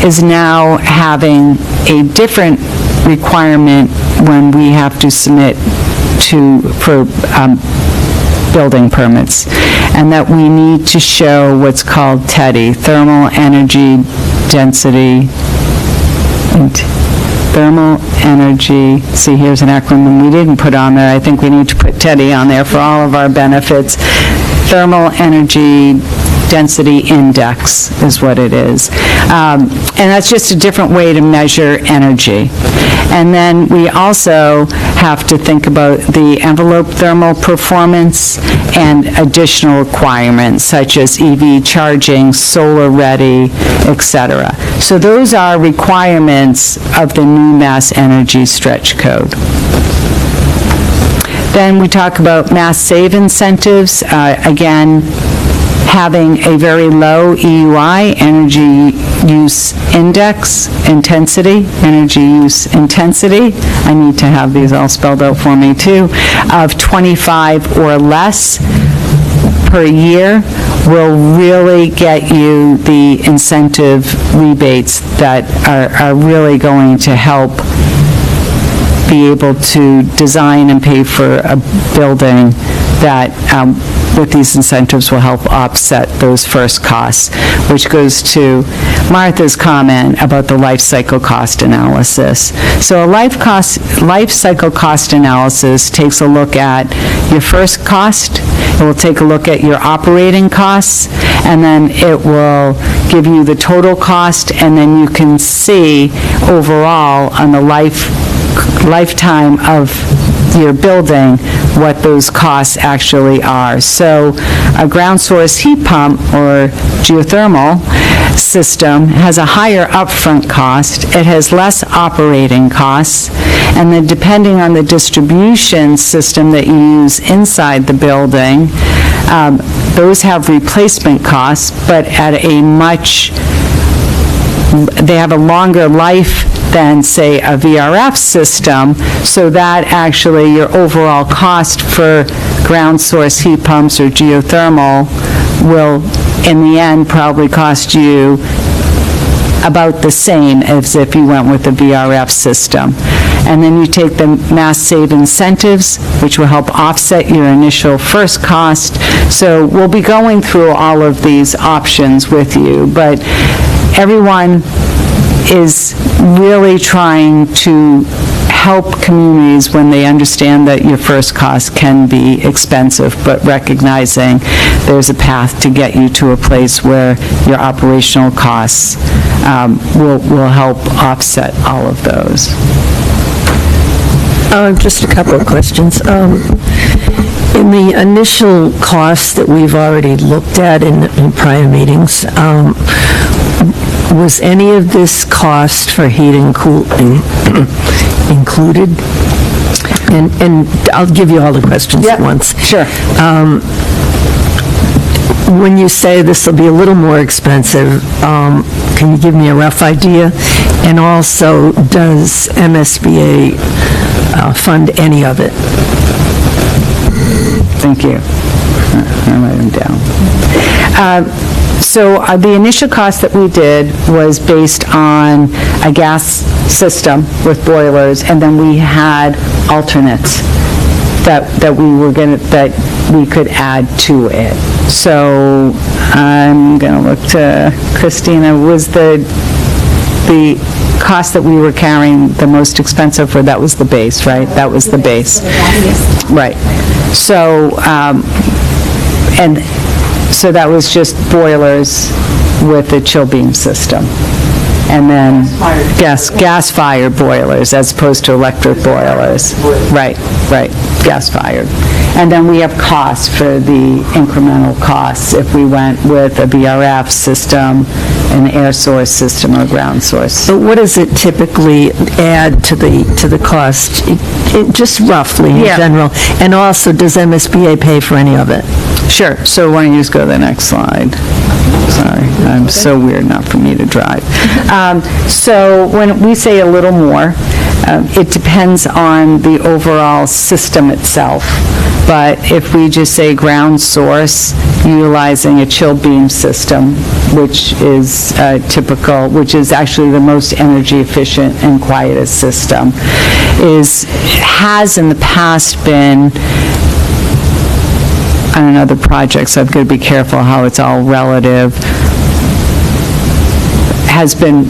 A: is now having a different requirement when we have to submit for building permits, and that we need to show what's called TEDI, Thermal Energy Density, see, here's an acronym we didn't put on there. I think we need to put TEDI on there for all of our benefits. Thermal Energy Density Index is what it is. And that's just a different way to measure energy. And then we also have to think about the envelope thermal performance and additional requirements such as EV charging, solar ready, etc. So those are requirements of the new Mass Energy Stretch Code. Then we talk about Mass Save incentives. Again, having a very low EUI, energy use index, energy use intensity, I need to have these all spelled out for me too, of 25 or less per year will really get you the incentive rebates that are really going to help be able to design and pay for a building that with these incentives will help offset those first costs, which goes to Martha's comment about the life cycle cost analysis. So a life cycle cost analysis takes a look at your first cost, it will take a look at your operating costs, and then it will give you the total cost, and then you can see overall on the lifetime of your building what those costs actually are. So a ground source heat pump or geothermal system has a higher upfront cost, it has less operating costs, and then depending on the distribution system that you use inside the building, those have replacement costs, but at they have a longer life than, say, a VRF system, so that actually your overall cost for ground source heat pumps or geothermal will in the end, probably cost you about the same as if you went with the VRF system. And then you take the Mass Save incentives, which will help offset your initial first cost. So we'll be going through all of these options with you, but everyone is really trying to help communities when they understand that your first cost can be expensive, but recognizing there's a path to get you to a place where your operational costs will help offset all of those.
C: Just a couple of questions. In the initial costs that we've already looked at in prior meetings, was any of this cost for heating and cooling included? And I'll give you all the questions at once.
A: Sure.
C: When you say this will be a little more expensive, can you give me a rough idea? And also, does MSBA fund any of it?
A: Thank you. I'll write them down. So the initial cost that we did was based on a gas system with boilers, and then we had alternates that we could add to it. So I'm going to look to Christina. Was the cost that we were carrying the most expensive for? That was the base, right? That was the base. Right. So, so that was just boilers with a chill beam system. And then gas-fired boilers as opposed to electric boilers. Right, gas-fired. And then we have costs for the incremental costs if we went with a VRF system, an air source system, or ground source.
C: So what does it typically add to the cost, just roughly in general? And also, does MSBA pay for any of it?
A: Sure. So why don't you just go to the next slide? Sorry, I'm so weird not for me to drive. So when we say a little more, it depends on the overall system itself. But if we just say ground source, utilizing a chill beam system, which is typical, which is actually the most energy efficient and quietest system, has in the past been, on other projects, I've got to be careful how it's all relative, has been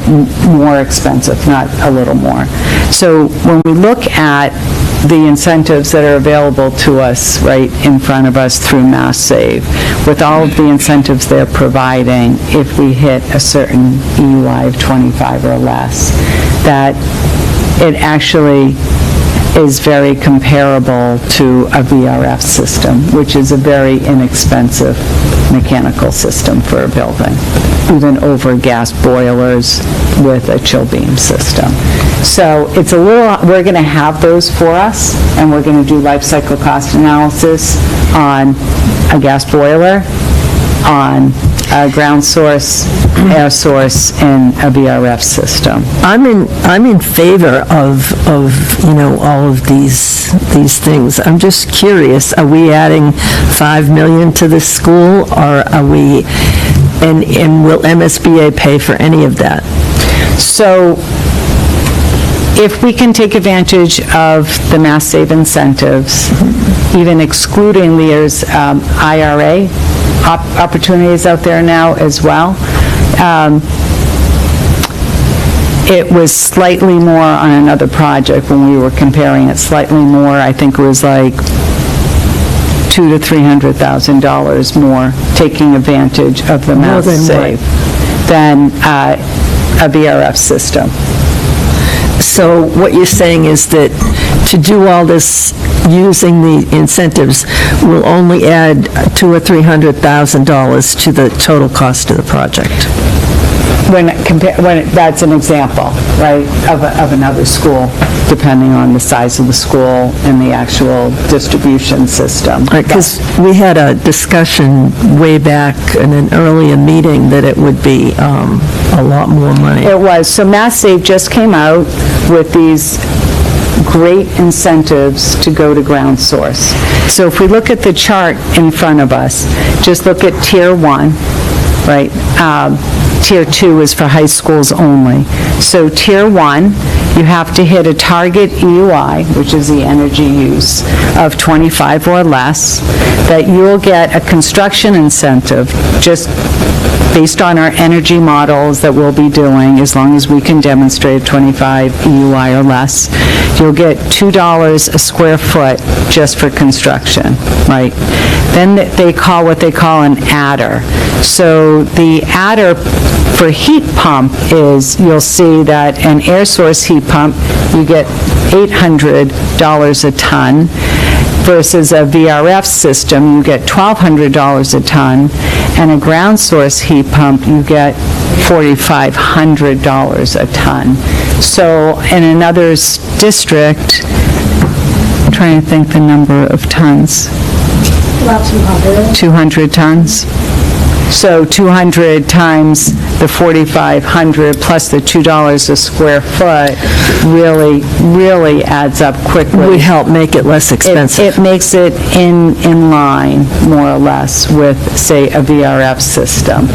A: more expensive, not a little more. So when we look at the incentives that are available to us right in front of us through Mass Save, with all of the incentives they're providing, if we hit a certain EUI of 25 or less, that it actually is very comparable to a VRF system, which is a very inexpensive mechanical system for a building, even over gas boilers with a chill beam system. So it's a little, we're going to have those for us, and we're going to do life cycle cost analysis on a gas boiler, on a ground source, air source, and a VRF system.
C: I'm in favor of all of these things. I'm just curious, are we adding $5 million to this school, or are we, and will MSBA pay for any of that?
A: So if we can take advantage of the Mass Save incentives, even excluding there's IRA opportunities out there now as well. It was slightly more on another project when we were comparing it, slightly more. I think it was like $200,000 to $300,000 more taking advantage of the Mass Save than a VRF system.
C: So what you're saying is that to do all this using the incentives will only add $200,000 or $300,000 to the total cost of the project?
A: That's an example, right, of another school, depending on the size of the school and the actual distribution system.
C: Because we had a discussion way back in an earlier meeting that it would be a lot more money.
A: It was. So Mass Save just came out with these great incentives to go to ground source. So if we look at the chart in front of us, just look at Tier 1, right? Tier 2 is for high schools only. So Tier 1, you have to hit a target EUI, which is the energy use, of 25 or less, that you'll get a construction incentive just based on our energy models that we'll be doing, as long as we can demonstrate 25 EUI or less. You'll get $2 a square foot just for construction, right? Then they call what they call an adder. So the adder for heat pump is, you'll see that an air source heat pump, you get $800 a ton, versus a VRF system, you get $1,200 a ton, and a ground source heat pump, you get $4,500 a ton. So in another district, I'm trying to think the number of tons.
G: About 200.
A: 200 tons. So 200 times the 4,500 plus the $2 a square foot really adds up quickly.
C: Would help make it less expensive.
A: It makes it in line, more or less, with, say, a VRF system,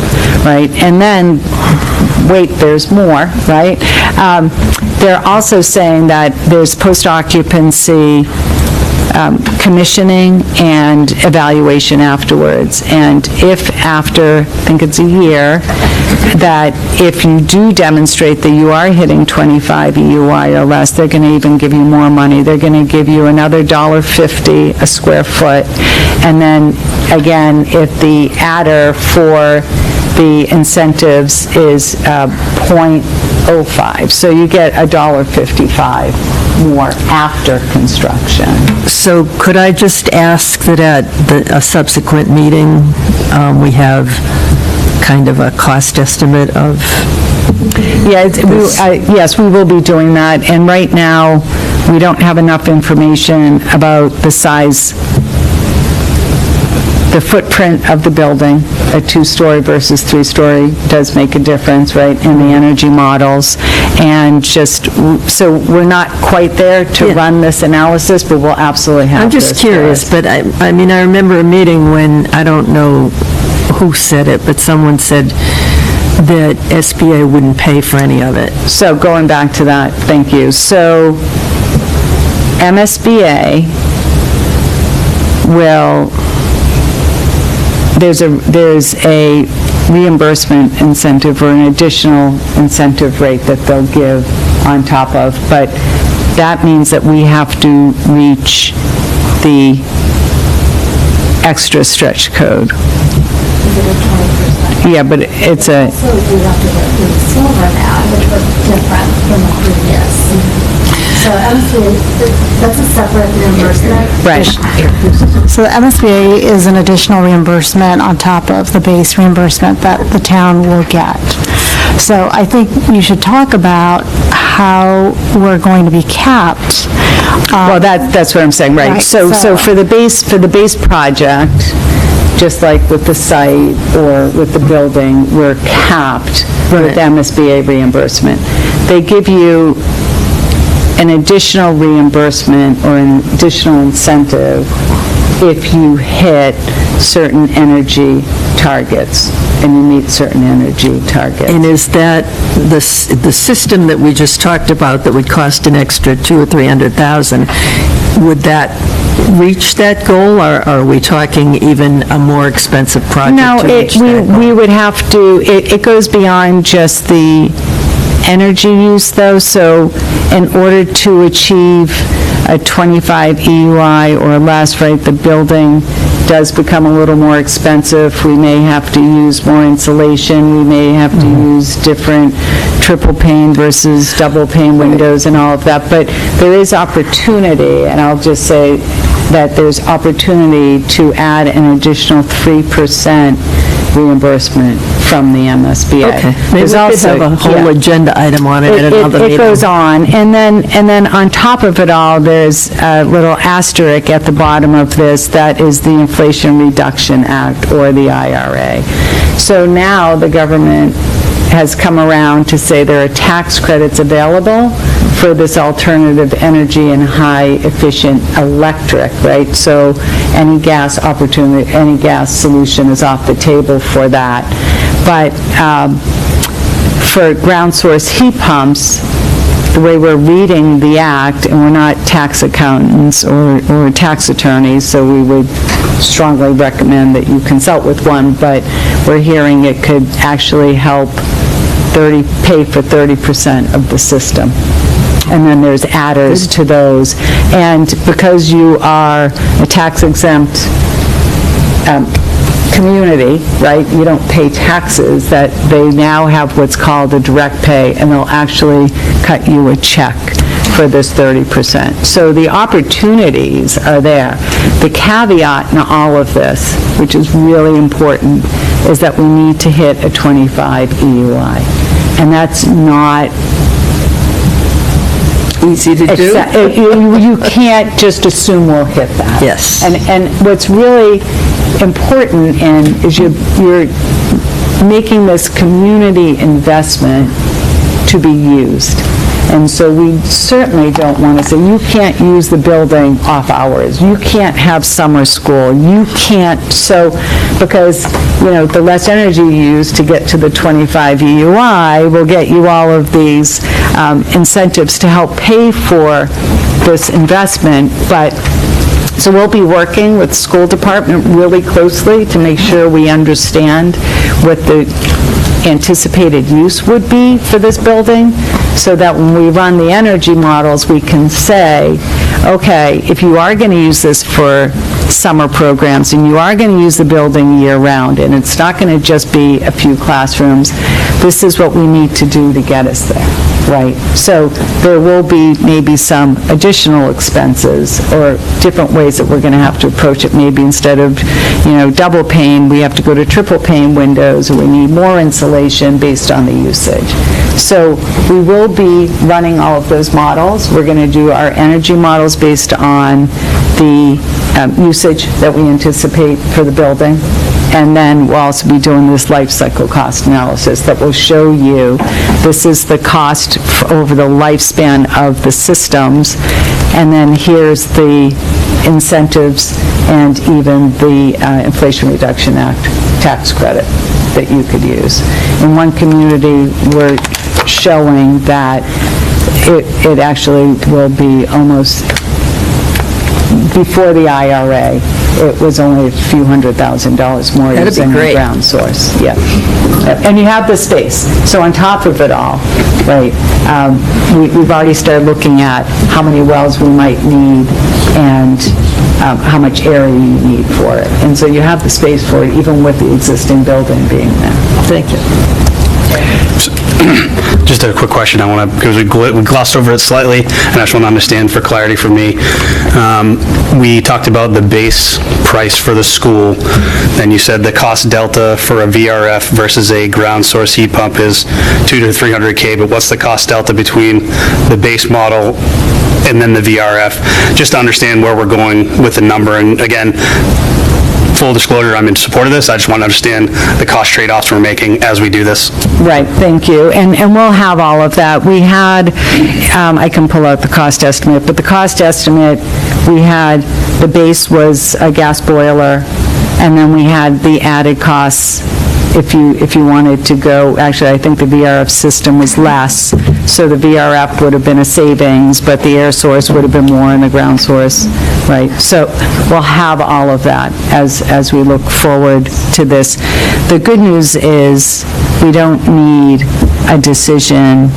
A: right? And then, wait, there's more, right? They're also saying that there's post-occupancy commissioning and evaluation afterwards. And if after, I think it's a year, that if you do demonstrate that you are hitting 25 EUI or less, they're going to even give you more money. They're going to give you another $1.50 a square foot. And then, again, if the adder for the incentives is .05, so you get $1.55 more after construction.
C: So could I just ask that at a subsequent meeting, we have kind of a cost estimate of?
A: Yeah, yes, we will be doing that, and right now, we don't have enough information about the size, the footprint of the building. A 2-story versus 3-story does make a difference, right, in the energy models. And just, so we're not quite there to run this analysis, but we'll absolutely have
C: I'm
A: this.
C: just curious, but I mean, I remember a meeting when, I don't know who said it, but someone said that SBA wouldn't pay for any of it.
A: So going back to that, thank you. So MSBA will, there's a reimbursement incentive or an additional incentive rate that they'll give on top of, but that means that we have to reach the extra stretch code. Yeah, but it's a...
G: So we have to go through the silver now, which was different from the previous. So that's a separate reimbursement.
A: Right.
G: So the MSBA is an additional reimbursement on top of the base reimbursement that the town will get. So I think you should talk about how we're going to be capped.
A: Well, that's what I'm saying, right.
G: Right,
A: So for the base project, just like with the site or with the building, we're capped with MSBA reimbursement. They give you an additional reimbursement or an additional incentive if you hit certain energy targets and you meet certain energy targets.
C: And is that the system that we just talked about that would cost an extra $200,000 or $300,000, would that reach that goal, or are we talking even a more expensive project
A: No,
C: to reach that goal?
A: we would have to, it goes beyond just the energy use, though, so in order to achieve a 25 EUI or less, right, the building does become a little more expensive. We may have to use more insulation, we may have to use different triple pane versus double pane windows and all of that, but there is opportunity, and I'll just say that there's opportunity to add an additional 3% reimbursement from the MSBA.
C: Okay, maybe we
A: There's
C: could
A: also-
C: have a whole
A: yeah.
C: agenda item on it at another meeting.
A: It goes on, and then on top of it all, there's a little asterisk at the bottom of this, that is the Inflation Reduction Act, or the IRA. So now the government has come around to say there are tax credits available for for this alternative energy and high-efficient electric, right? So any gas opportunity, any gas solution is off the table for that. But for ground source heat pumps, the way we're reading the act, and we're not tax accountants or tax attorneys, so we would strongly recommend that you consult with one, but we're hearing it could actually help pay for 30% of the system. And then there's adders to those. And because you are a tax-exempt community, right, you don't pay taxes, that they now have what's called a direct pay, and they'll actually cut you a check for this 30%. So the opportunities are there. The caveat in all of this, which is really important, is that we need to hit a 25 EUI. And that's not
C: Easy to do?
A: You can't just assume we'll hit that.
C: Yes.
A: And what's really important is you're making this community investment to be used. And so we certainly don't want to say, you can't use the building off hours, you can't have summer school, you can't, because, the less energy you use to get to the 25 EUI will get you all of these incentives to help pay for this investment, so we'll be working with the school department really closely to make sure we understand what the anticipated use would be for this building, so that when we run the energy models, we can say, okay, if you are going to use this for summer programs, and you are going to use the building year-round, and it's not going to just be a few classrooms, this is what we need to do to get us there, right? So there will be maybe some additional expenses or different ways that we're going to have to approach it. Maybe instead of, double pane, we have to go to triple pane windows, or we need more insulation based on the usage. So we will be running all of those models. We're going to do our energy models based on the usage that we anticipate for the building. And then we'll also be doing this life cycle cost analysis that will show you this is the cost over the lifespan of the systems, and then here's the incentives and even the Inflation Reduction Act tax credit that you could use. In one community, we're showing that it actually will be almost, before the IRA, it was only a few $100,000 more
C: That'd be
A: using the
C: great.
A: ground source. Yeah. And you have the space. So on top of it all, right, we've already started looking at how many wells we might need and how much area you need for it. And so you have the space for it, even with the existing building being there.
C: Thank you.
M: Just a quick question, because we glossed over it slightly, and I just want to understand for clarity for me. We talked about the base price for the school, and you said the cost delta for a VRF versus a ground source heat pump is $200 to $300K, but what's the cost delta between the base model and then the VRF? Just to understand where we're going with the number, and again, full disclosure, I'm in support of this. I just want to understand the cost trade-offs we're making as we do this.
A: Right, thank you. And we'll have all of that. We had, I can pull out the cost estimate, but the cost estimate, we had, the base was a gas boiler, and then we had the added costs if you wanted to go, actually, I think the VRF system was less, so the VRF would have been a savings, but the air source would have been more in the ground source, right? So we'll have all of that as we look forward to this. The good news is we don't need a decision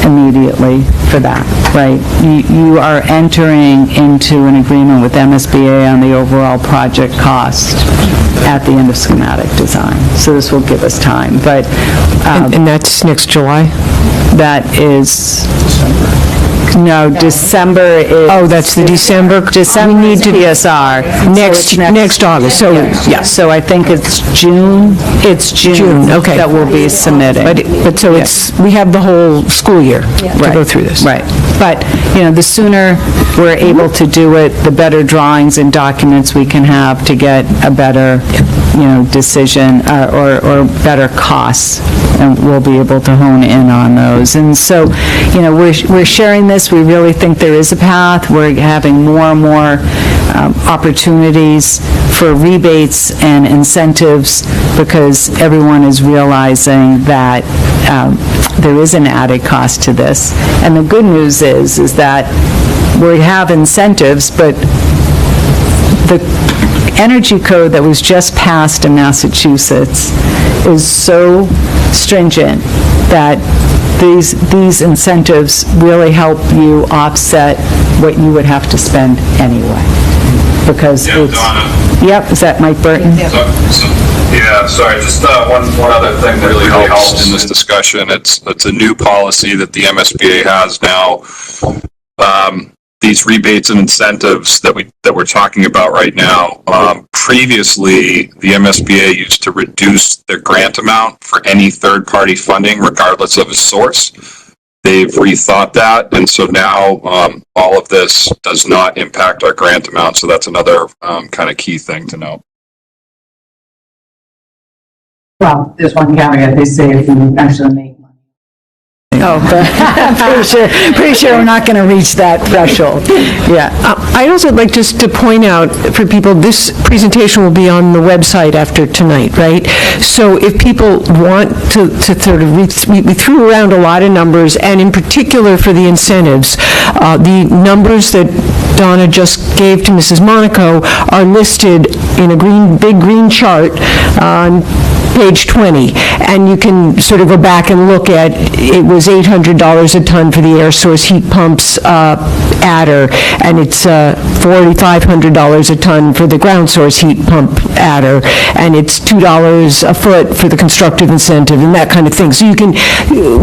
A: immediately for that, right? You are entering into an agreement with MSBA on the overall project cost at the end of schematic design. So this will give us time, but
B: And that's next July?
A: that is, no, December is...
B: Oh, that's the December?
A: December
B: We need
A: is
B: to
A: PSR. So it's
B: Next August, so, yeah.
A: So I think it's June. It's June.
B: Okay.
A: That will be submitted.
B: But so it's, we have the whole school year to go through this.
A: Right. But, the sooner we're able to do it, the better drawings and documents we can have to get a better, decision or better costs, and we'll be able to hone in on those. And so, we're sharing this. We really think there is a path. We're having more and more opportunities for rebates and incentives because everyone is realizing that there is an added cost to this. And the good news is that we have incentives, but the energy code that was just passed in Massachusetts is so stringent that these incentives really help you offset what you would have to spend anyway. Because it's... Yep, is that Mike Burton?
E: Yeah, sorry, just one other thing that really helps in this discussion. It's a new policy that the MSBA has now. These rebates and incentives that we're talking about right now, previously, the MSBA used to reduce their grant amount for any third-party funding, regardless of its source. They've rethought that, and so now all of this does not impact our grant amount, so that's another kind of key thing to note.
J: Well, there's one caveat, they say if you actually make money.
A: Oh, pretty sure we're not going to reach that threshold. Yeah.
B: I'd also like just to point out for people, this presentation will be on the website after tonight, right? So if people want to sort of, we threw around a lot of numbers, and in particular for the incentives, the numbers that Donna just gave to Mrs. Monaco are listed in a big green chart on page 20, and you can sort of go back and look at, it was $800 a ton for the air source heat pumps adder, and it's $4,500 a ton for the ground source heat pump adder, and it's $2 a foot for the constructive incentive and that kind of thing. So you can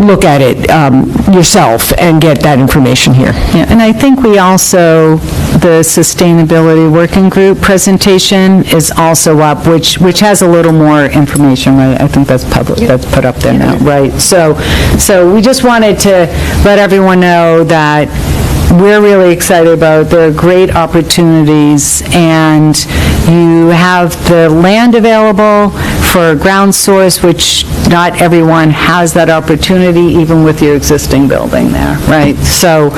B: look at it yourself and get that information here.
A: Yeah, and I think we also, the Sustainability Working Group presentation is also up, which has a little more information, right? I think that's public, that's put up there now, right? So we just wanted to let everyone know that we're really excited about. There are great opportunities, and you have the land available for ground source, which not everyone has that opportunity, even with your existing building there, right? So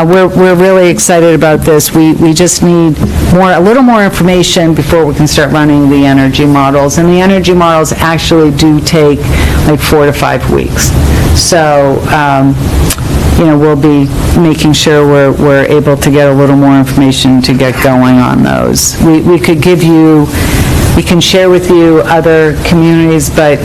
A: we're really excited about this. We just need a little more information before we can start running the energy models, and the energy models actually do take like 4 to 5 weeks. So we'll be making sure we're able to get a little more information to get going on those. We can share with you other communities, but,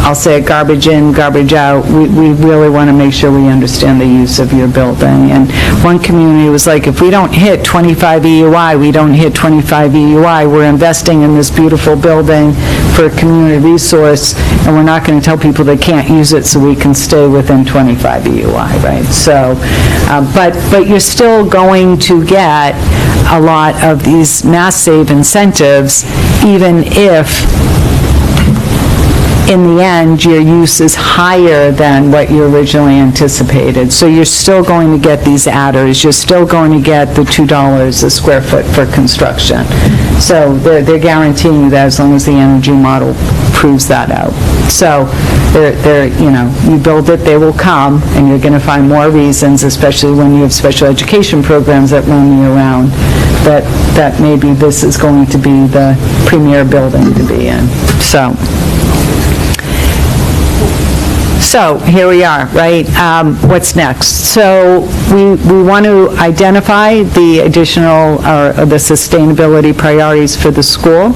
A: I'll say garbage in, garbage out. We really want to make sure we understand the use of your building. And one community was like, if we don't hit 25 EUI, we don't hit 25 EUI. We're investing in this beautiful building for a community resource, and we're not going to tell people they can't use it so we can stay within 25 EUI, right? So, but you're still going to get a lot of these mass save incentives, even if in the end, your use is higher than what you originally anticipated. So you're still going to get these adders. You're still going to get the $2 a square foot for construction. So they're guaranteeing that as long as the energy model proves that out. So you build it, they will come, and you're going to find more reasons, especially when you have special education programs that run year-round, that maybe this is going to be the premier building to be in. So here we are, right? What's next? So we want to identify the additional or the sustainability priorities for the school.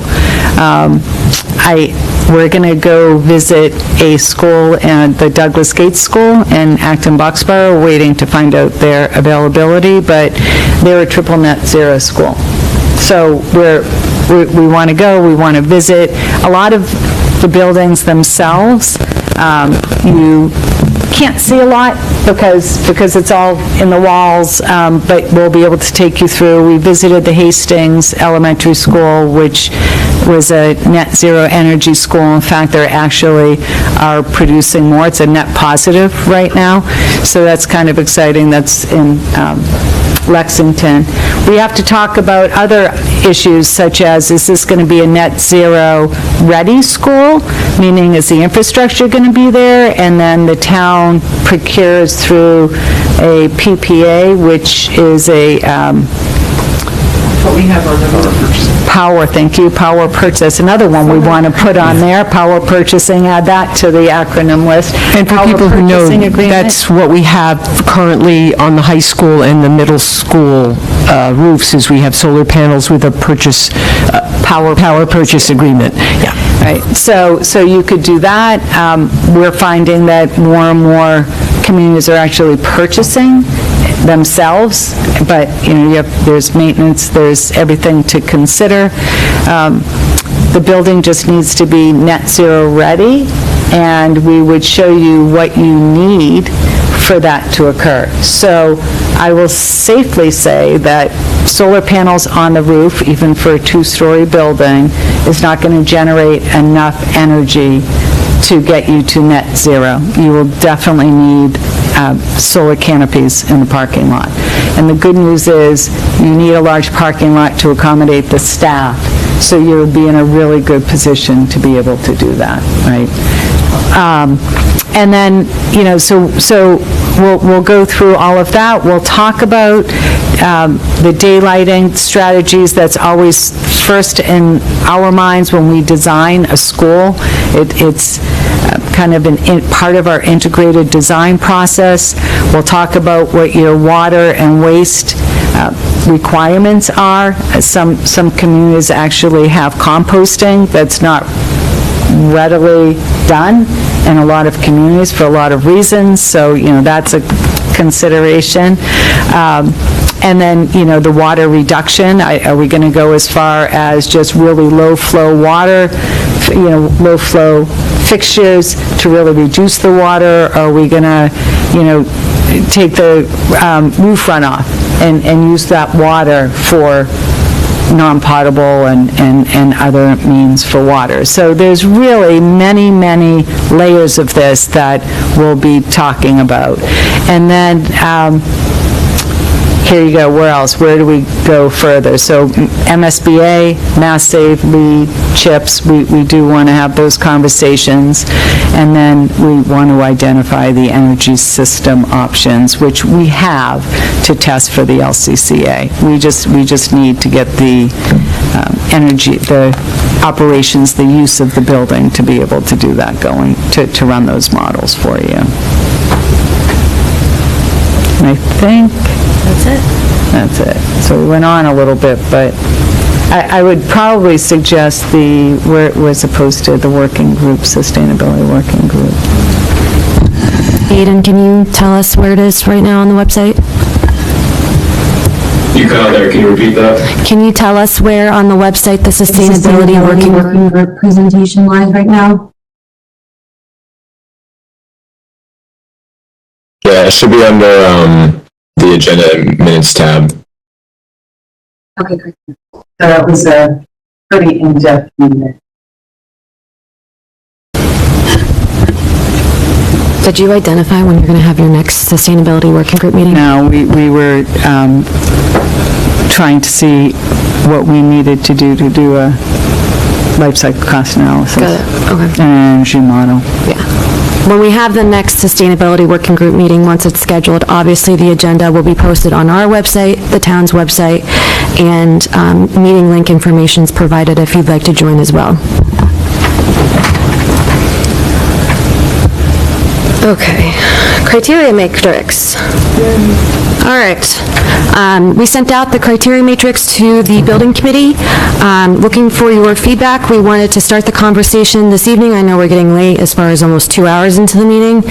A: We're going to go visit a school, the Douglas Gates School in Acton-Boxborough, waiting to find out their availability, but they're a triple net zero school. So we want to go, we want to visit. A lot of the buildings themselves, you can't see a lot because it's all in the walls, but we'll be able to take you through. We visited the Hastings Elementary School, which was a net zero energy school. In fact, they actually are producing more. It's a net positive right now, so that's kind of exciting. That's in Lexington. We have to talk about other issues such as, is this going to be a net zero ready school? Meaning, is the infrastructure going to be there? And then the town procures through a PPA, which is a power purchase. Another one we want to put on there, power purchasing, add that to the acronym list.
B: And for
A: Power
B: people who know,
A: purchasing agreement.
B: that's what we have currently on the high school and the middle school roofs, is we have solar panels with a power purchase agreement. Yeah.
A: Right, so you could do that. We're finding that more and more communities are actually purchasing themselves, but, there's maintenance, there's everything to consider. The building just needs to be net zero ready, and we would show you what you need for that to occur. So I will safely say that solar panels on the roof, even for a two-story building, is not going to generate enough energy to get you to net zero. You will definitely need solar canopies in the parking lot. And the good news is, you need a large parking lot to accommodate the staff, so you'll be in a really good position to be able to do that, right? And then, so we'll go through all of that. We'll talk about the daylighting strategies. That's always first in our minds when we design a school. It's kind of part of our integrated design process. We'll talk about what your water and waste requirements are. Some communities actually have composting that's not readily done in a lot of communities for a lot of reasons, so, that's a consideration. And then, the water reduction, are we going to go as far as just really low-flow water, low-flow fixtures to really reduce the water? Are we going to, take the roof runoff and use that water for non-potable and other means for water? So there's really many, many layers of this that we'll be talking about. And then, here you go, where else? Where do we go further? So MSBA, Mass Save, LEED, CHIPS, we do want to have those conversations. And then we want to identify the energy system options, which we have to test for the LCCA. We just need to get the energy, the operations, the use of the building to be able to do that going, to run those models for you. And I think that's it. So we went on a little bit, but I would probably suggest where it was posted, the working group, sustainability working group.
N: Aiden, can you tell us where it is right now on the website?
E: You cut out there, can you repeat that?
N: Can you tell us where on the website the sustainability working group presentation lies right now?
O: Yeah, it should be under the agenda minutes tab.
J: Okay, great. So that was a pretty in-depth meeting.
N: Did you identify when you're going to have your next sustainability working group meeting?
A: No, we were trying to see what we needed to do a life cycle cost analysis.
N: Got it. Okay.
A: And an energy model.
N: Yeah. When we have the next sustainability working group meeting, once it's scheduled, obviously the agenda will be posted on our website, the town's website, and meeting link information is provided if you'd like to join as well. Okay, criteria matrix. All right. We sent out the criteria matrix to the building committee, looking for your feedback. We wanted to start the conversation this evening. I know we're getting late as far as almost 2 hours into the meeting.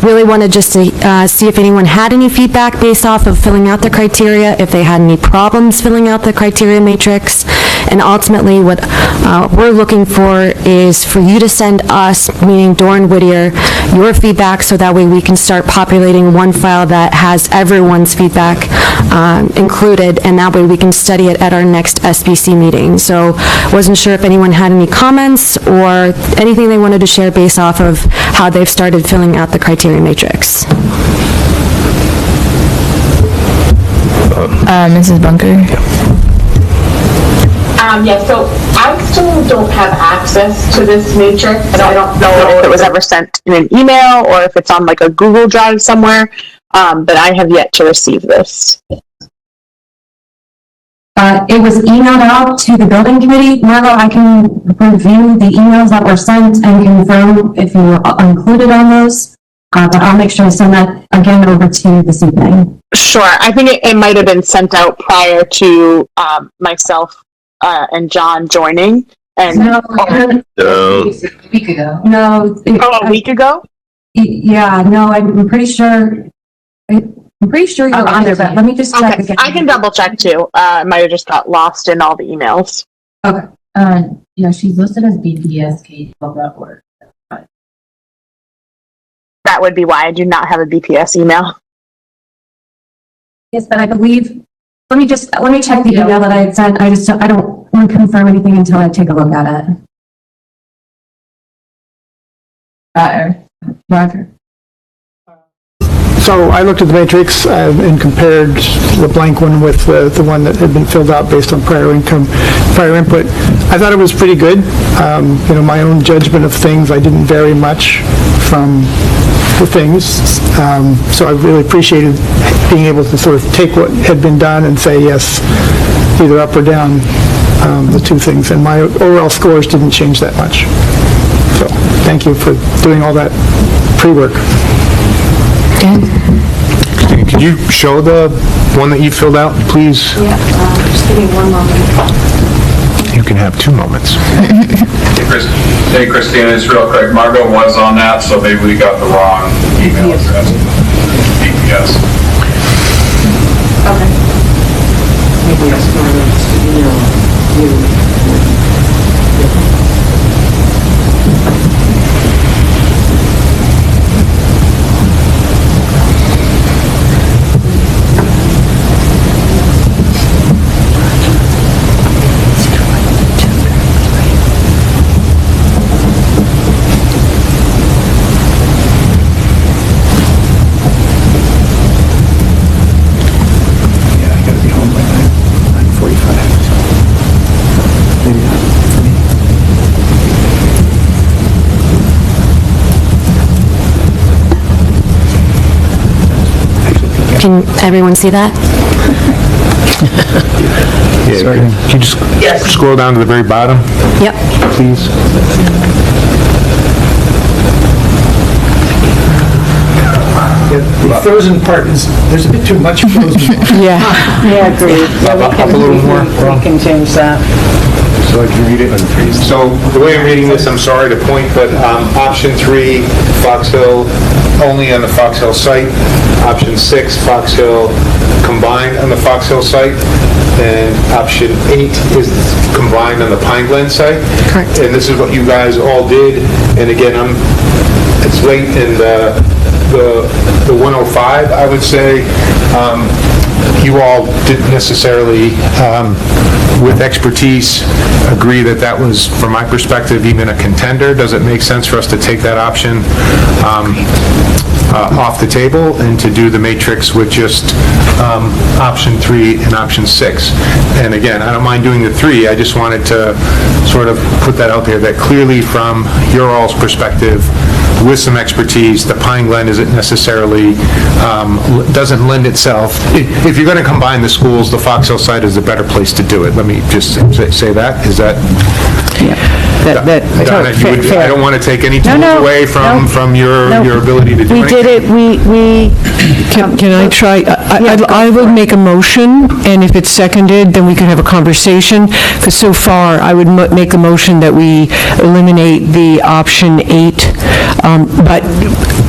N: Really wanted just to see if anyone had any feedback based off of filling out the criteria, if they had any problems filling out the criteria matrix, And ultimately, what we're looking for is for you to send us, meaning Doran Whittier, your feedback so that way we can start populating one file that has everyone's feedback included, and that way we can study it at our next SBC meeting. So wasn't sure if anyone had any comments or anything they wanted to share based off of how they've started filling out the criteria matrix.
F: Mrs. Bunker?
K: Yeah, so I still don't have access to this matrix. I don't know if it was ever sent in an email or if it's on like a Google Drive somewhere, but I have yet to receive this.
P: It was emailed out to the building committee. Margo, I can review the emails that were sent and confirm if you were included on those. But I'll make sure to send that again over to you this evening.
K: Sure. I think it might have been sent out prior to myself and John joining. And
P: a week ago. No.
K: A week ago?
P: Yeah, no, I'm pretty sure. I'm pretty sure you're on there, but let me just check again.
K: I can double check too. I might have just got lost in all the emails.
P: Okay.
J: Yeah, she's listed as bpsk12.org.
K: That would be why I do not have a BPS email.
P: Yes, but I believe, let me check the email that I had sent. I don't want to confirm anything until I take a look at it. Roger.
Q: So I looked at the matrix and compared the blank one with the one that had been filled out based on prior input. I thought it was pretty good. My own judgment of things, I didn't vary much from the things. So I really appreciated being able to sort of take what had been done and say yes, either up or down, the two things. And my overall scores didn't change that much. So thank you for doing all that pre-work.
H: Could you show the one that you filled out, please?
N: Yeah, just give me one moment.
H: You can have 2 moments.
E: Hey, Christina, just real quick. Margot was on that, so maybe we got the wrong email address. BPS.
P: Okay. Maybe it's you.
N: Can everyone see that?
H: Yeah, can you just scroll down to the very bottom?
N: Yep.
H: Please.
Q: The frozen part is, there's a bit too much frozen.
A: Yeah, agreed.
H: Up a little more.
A: We can change that.
H: So I can read it. So the way I'm reading this, I'm sorry to point, but option 3, Fox Hill, only on the Fox Hill site. Option 6, Fox Hill combined on the Fox Hill site. And option 8 is combined on the Pine Glen site.
N: Correct.
H: And this is what you guys all did. And again, it's late in the 105, I would say. You all didn't necessarily, with expertise, agree that that was, from my perspective, even a contender. Does it make sense for us to take that option off the table and to do the matrix with just option 3 and option 6? And again, I don't mind doing the 3. I just wanted to sort of put that out there, that clearly from your all's perspective, with some expertise, the Pine Glen isn't necessarily, doesn't lend itself. If you're going to combine the schools, the Fox Hill site is a better place to do it. Let me just say that. Is that?
A: Yeah.
H: Donna, I don't want to take any tools
A: no,
H: away from your ability to do
A: We
H: anything.
A: did it, we.
B: Can I try? I would make a motion, and if it's seconded, then we can have a conversation, because so far, I would make a motion that we eliminate the option 8, but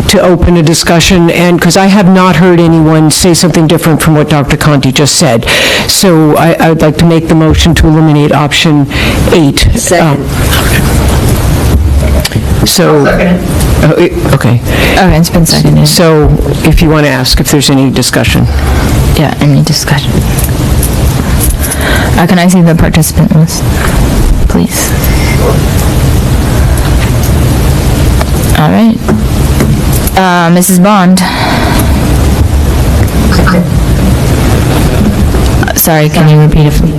B: to open a discussion, and, because I have not heard anyone say something different from what Dr. Conti just said. So I would like to make the motion to eliminate option 8.
C: Second.
B: So, okay.
F: Okay, it's been seconded.
B: So if you want to ask if there's any discussion.
F: Yeah, any discussion? Can I see the participant list, please? All right. Mrs. Bond. Sorry, can you repeat it for me?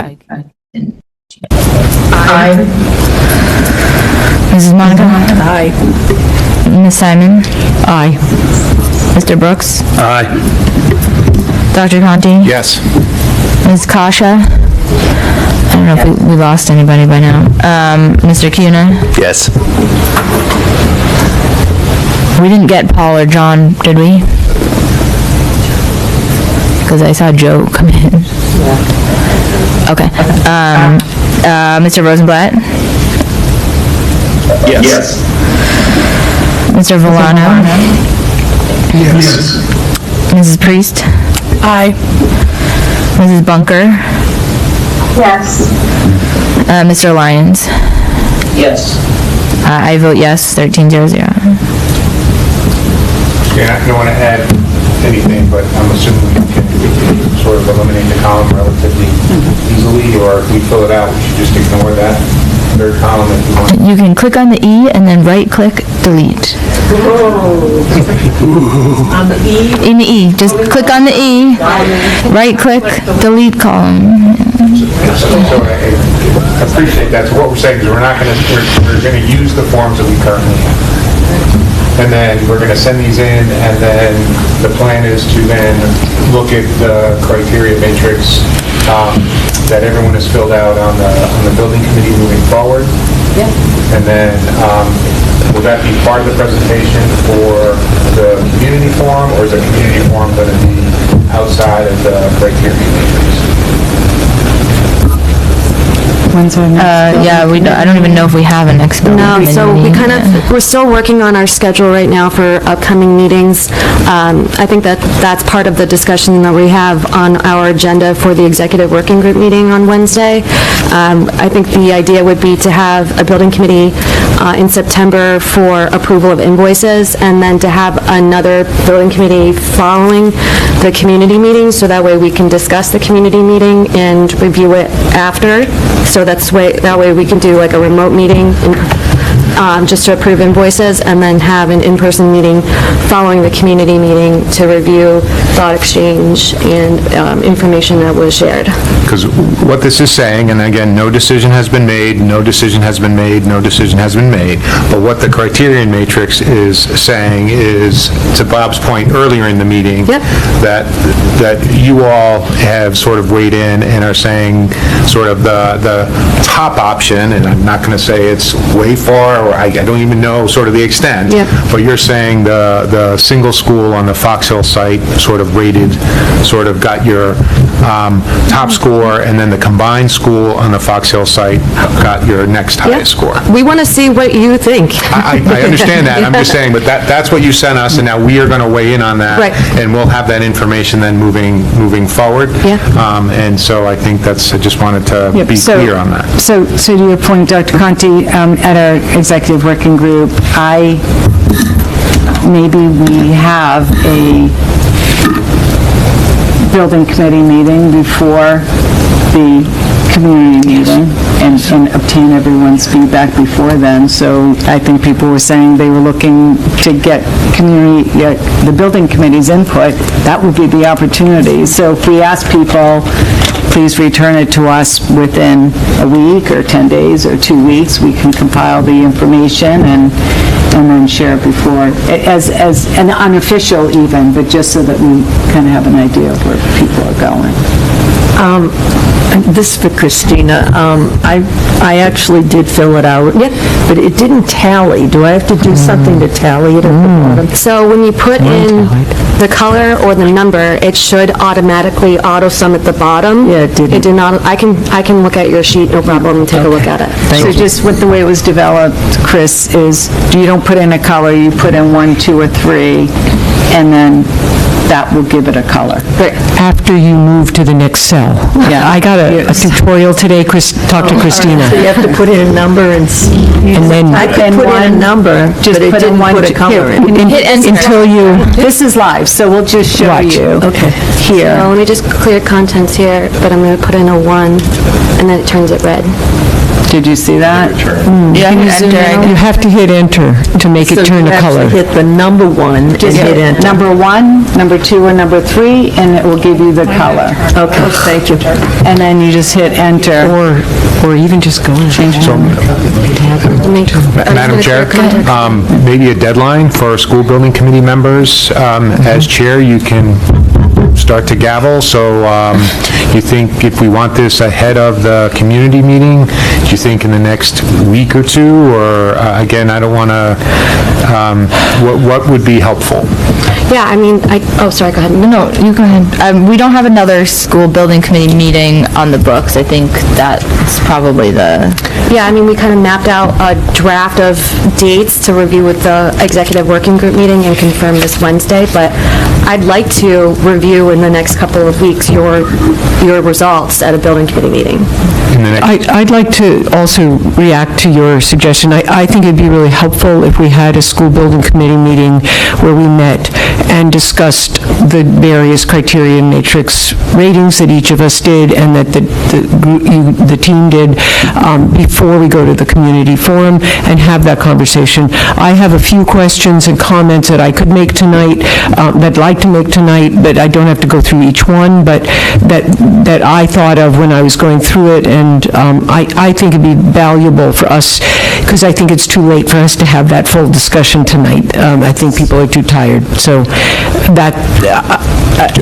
I: Aye.
F: Mrs. Monica?
C: Aye.
F: Ms. Simon?
B: Aye.
F: Mr. Brooks?
M: Aye.
F: Dr. Conti?
H: Yes.
F: Ms. Kasha? I don't know if we lost anybody by now. Mr. Cuna?
O: Yes.
F: We didn't get Paul or John, did we? Because I saw Joe come in. Okay. Mr. Rosenblatt?
O: Yes.
F: Mr. Volano?
H: Yes.
F: Mrs. Priest?
K: Aye.
F: Mrs. Bunker?
P: Yes.
F: Mr. Lyons?
I: Yes.
F: I vote yes, 13-0-0.
H: Yeah, I don't want to add anything, but I'm assuming we can sort of eliminate the column relatively easily, or if we fill it out, we should just ignore that third column if you want.
F: You can click on the E and then right-click delete.
I: On the E?
F: In the E, just click on the E, right-click, delete column.
H: So I appreciate that. So what we're saying is we're going to use the forms that we currently have. And then we're going to send these in, and then the plan is to then look at the criteria matrix that everyone has filled out on the building committee moving forward.
C: Yep.
H: And then will that be part of the presentation for the community forum, or is the community forum going to be outside of the criteria matrix?
A: When's our next?
F: Yeah, I don't even know if we have a next building
N: No,
F: committee
N: so we
F: meeting.
N: we're still working on our schedule right now for upcoming meetings. I think that's part of the discussion that we have on our agenda for the executive working group meeting on Wednesday. I think the idea would be to have a building committee in September for approval of invoices, and then to have another building committee following the community meeting, so that way we can discuss the community meeting and review it after. So that way we can do like a remote meeting just to approve invoices, and then have an in-person meeting following the community meeting to review thought exchange and information that was shared.
H: Because what this is saying, and again, no decision has been made, no decision has been made, no decision has been made, but what the criterion matrix is saying is, to Bob's point earlier in the meeting, that you all have sort of weighed in and are saying sort of the top option, and I'm not going to say it's way far, or I don't even know sort of the extent, but you're saying the single school on the Fox Hill site sort of rated, sort of got your top score, and then the combined school on the Fox Hill site got your next highest score.
N: We want to see what you think.
H: I understand that. I'm just saying, but that's what you sent us, and now we are going to weigh in on that.
N: Right.
H: And we'll have that information then moving forward.
N: Yeah.
H: And so I think I just wanted to be clear on that.
A: So to your point, Dr. Conti, at our executive working group, maybe we have a building committee meeting before the community meeting and obtain everyone's feedback before then. So I think people were saying they were looking to get the building committee's input. That would be the opportunity. So if we ask people, please return it to us within a week or 10 days or 2 weeks, we can compile the information and then share it before, as an unofficial even, but just so that we kind of have an idea of where people are going.
C: This is for Christina. I actually did fill it out.
N: Yep.
C: But it didn't tally. Do I have to do something to tally it at the bottom?
N: So when you put in the color or the number, it should automatically auto-sum at the bottom.
C: Yeah, it didn't.
N: It did not, I can look at your sheet, no problem, and take a look at it.
A: So just with the way it was developed, Chris, is you don't put in a color, you put in 1, 2, or 3, and then that will give it a color.
B: After you move to the next cell.
A: Yeah.
B: I got a tutorial today, talk to Christina.
C: So you have to put in a number and
B: then
C: I could put in a number, but it didn't put a color in.
B: until you,
A: This is live, so we'll just show
B: Watch.
A: you
C: Okay.
A: here.
N: So let me just clear contents here, but I'm going to put in a 1, and then it turns it red.
A: Did you see that?
F: Yeah,
B: you have to hit enter to make it turn a color.
C: So you actually hit the number 1 and
A: Just
C: hit
A: hit
C: enter.
A: number 1, number 2, or number 3, and it will give you the color.
C: Okay, thank you.
A: And then you just hit enter.
B: Or even just go and change it.
H: Madam Chair, maybe a deadline for school building committee members. As chair, you can start to gavel, so you think if we want this ahead of the community meeting, do you think in the next week or two, or again, I don't want to, what would be helpful?
N: Yeah, I mean, oh, sorry, go ahead.
F: No, you go ahead. We don't have another school building committee meeting on the books. I think that's probably the...
N: Yeah, I mean, we kind of mapped out a draft of dates to review with the executive working group meeting and confirm this Wednesday, but I'd like to review in the next couple of weeks your results at a building committee meeting.
B: I'd like to also react to your suggestion. I think it'd be really helpful if we had a school building committee meeting where we met and discussed the various criteria matrix ratings that each of us did and that the team did before we go to the community forum and have that conversation. I have a few questions and comments that I could make tonight, that I'd like to make tonight, but I don't have to go through each one, but that I thought of when I was going through it, and I think it'd be valuable for us, because I think it's too late for us to have that full discussion tonight. I think people are too tired, so that...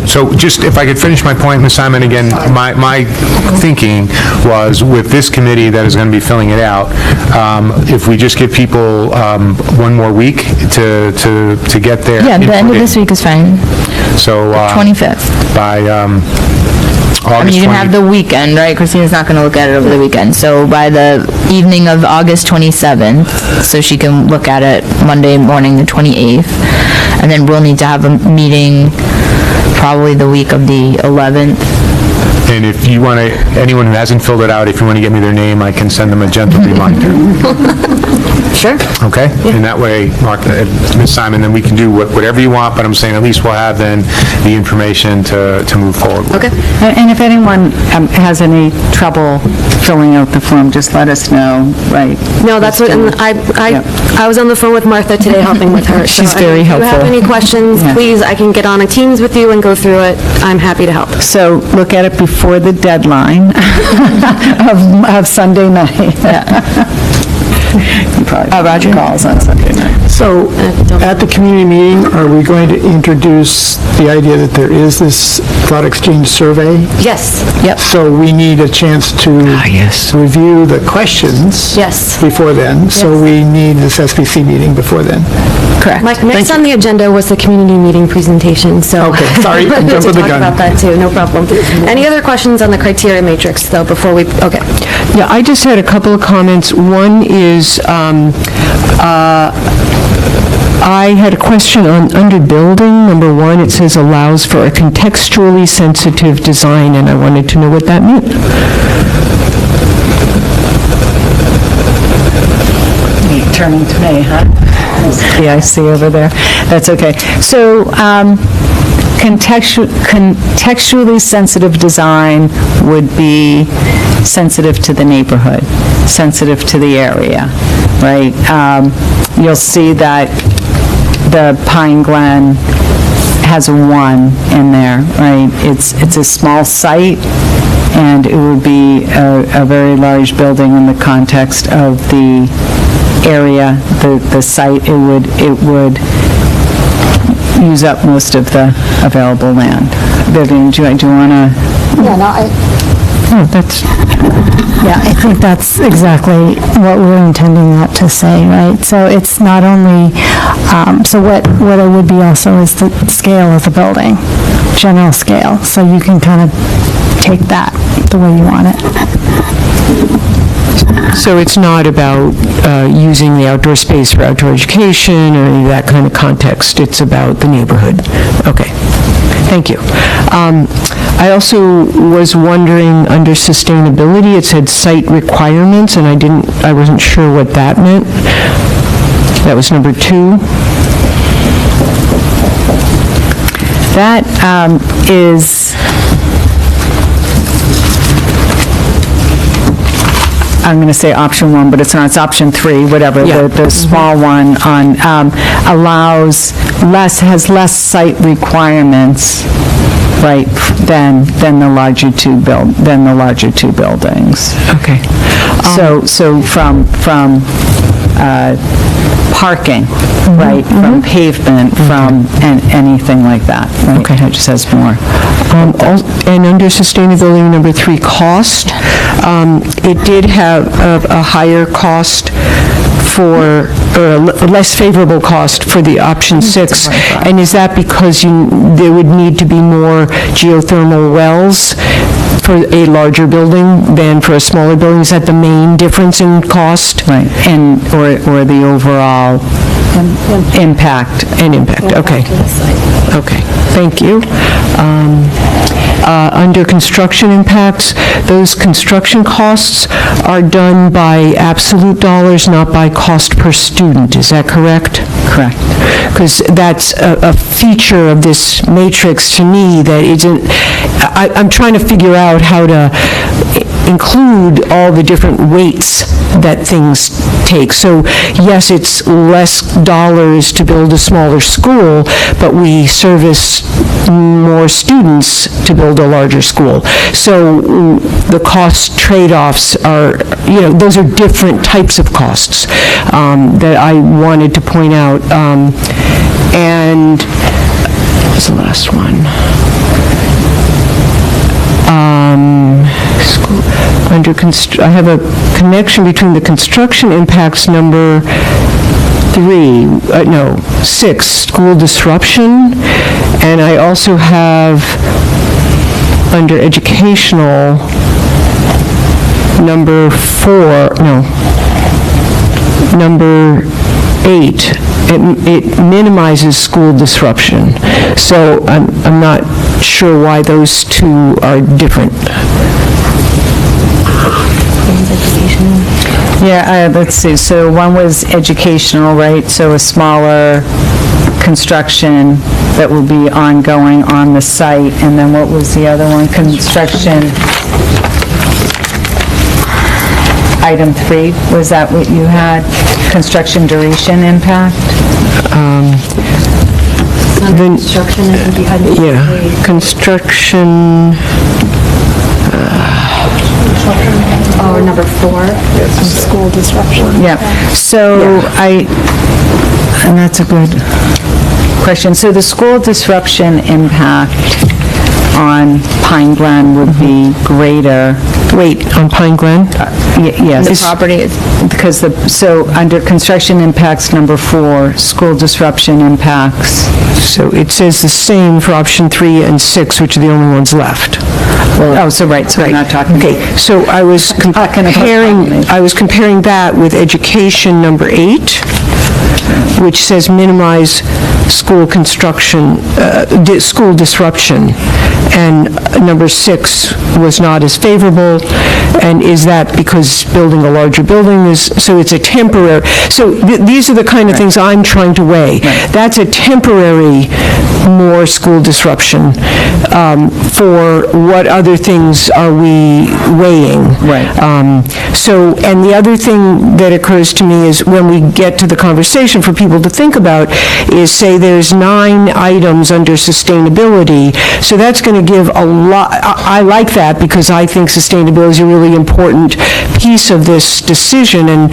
H: So just, if I could finish my point, Ms. Simon, again, my thinking was with this committee that is going to be filling it out, if we just give people one more week to get there.
F: Yeah, the end of this week is fine.
H: So...
F: 25th.
H: By
F: I mean,
H: August
F: you can
H: 20...
F: have the weekend, right? Christina's not going to look at it over the weekend. So by the evening of August 27th, so she can look at it Monday morning, the 28th. And then we'll need to have a meeting probably the week of the 11th.
H: And if you want to, anyone who hasn't filled it out, if you want to get me their name, I can send them a gentle reminder.
N: Sure.
H: Okay? And that way, Mark, Ms. Simon, then we can do whatever you want, but I'm saying at least we'll have then the information to move forward with.
N: Okay.
A: And if anyone has any trouble filling out the form, just let us know, right?
N: No, that's what, and I was on the phone with Martha today helping with her.
B: She's
N: so,
B: very
N: If you have
B: helpful.
N: any questions,
A: Yeah.
N: please, I can get on a Teams with you and go through it. I'm happy to help.
A: So look at it before the deadline of Sunday night. Roger? Calls on Sunday night.
Q: So, at the community meeting, are we going to introduce the idea that there is this thought exchange survey?
N: Yes.
A: Yep.
Q: So we need a chance to review the questions
N: Yes.
Q: before then, so we need this SBC meeting before then.
N: Correct. Next on the agenda was the community meeting presentation, so.
Q: Okay, sorry, I'm
N: to
Q: jumping the
N: talk
Q: gun.
N: about that too, no problem. Any other questions on the criteria matrix, though, before we, okay.
B: Yeah, I just had a couple of comments. One is, I had a question on under building, number 1, it says allows for a contextually sensitive design, and I wanted to know what that meant.
A: Turning to me, huh? Yeah, I see over there. That's okay. So, contextually sensitive design would be sensitive to the neighborhood, sensitive to the area, right? You'll see that the Pine Glen has a 1 in there, right? It's a small site, and it would be a very large building in the context of the area, the site. It would use up most of the available land. Vivian, do you want to?
N: Yeah, no,
R: Yeah, I think that's exactly what we're intending that to say, right? So it's not only, so what it would be also is the scale of the building, general scale, so you can kind of take that the way you want it.
B: So it's not about using the outdoor space for outdoor education or any of that kind of context, it's about the neighborhood. Okay, thank you. I also was wondering, under sustainability, it said site requirements, and I wasn't sure what that meant. That was number 2.
A: That is, I'm going to say option 1, but it's not, it's option 3, whatever, the small one on, has less site requirements, right, than the larger two buildings.
B: Okay.
A: So from parking, right, from pavement, from anything like that, right? Okay. It just has more.
B: And under sustainability, number 3, cost, it did have a higher cost for, or a less favorable cost for the option 6. And is that because there would need to be more geothermal wells for a larger building than for a smaller building? Is that the main difference in cost?
A: Right, and, or the overall impact.
B: Okay. Okay, thank you. Under construction impacts, those construction costs are done by absolute dollars, not by cost per student. Is that correct?
A: Correct.
B: Because that's a feature of this matrix to me that isn't, I'm trying to figure out how to include all the different weights that things take. So yes, it's less dollars to build a smaller school, but we service more students to build a larger school. So the cost trade-offs are, those are different types of costs that I wanted to point out. And what was the last one? I have a connection between the construction impacts number 6, school disruption, and I also have under educational number 8. It minimizes school disruption. So I'm not sure why those two are different.
A: Yeah, let's see, so one was educational, right? So a smaller construction that will be ongoing on the site, and then what was the other one? Construction, item 3, was that what you had? Construction duration impact?
R: Construction, it would be item 3.
B: Yeah, construction...
R: Or number 4, school disruption.
A: Yeah, so and that's a good question. So the school disruption impact on Pine Glen would be greater.
B: Wait, on Pine Glen?
A: Yes.
F: The property is,
A: Because so under construction impacts number 4, school disruption impacts.
B: So it says the same for option 3 and 6, which are the only ones left.
A: Oh, so right, so we're not talking.
B: Okay, so I was comparing that with education number 8, which says minimize school construction, school disruption, and number 6 was not as favorable. And is that because building a larger building is, so it's a temporary, so these are the kind of things I'm trying to weigh. That's a temporary more school disruption. For what other things are we weighing?
A: Right.
B: So, and the other thing that occurs to me is when we get to the conversation conversation for people to think about is, say, there's 9 items under sustainability, so that's going to give a lot, I like that because I think sustainability is a really important piece of this decision and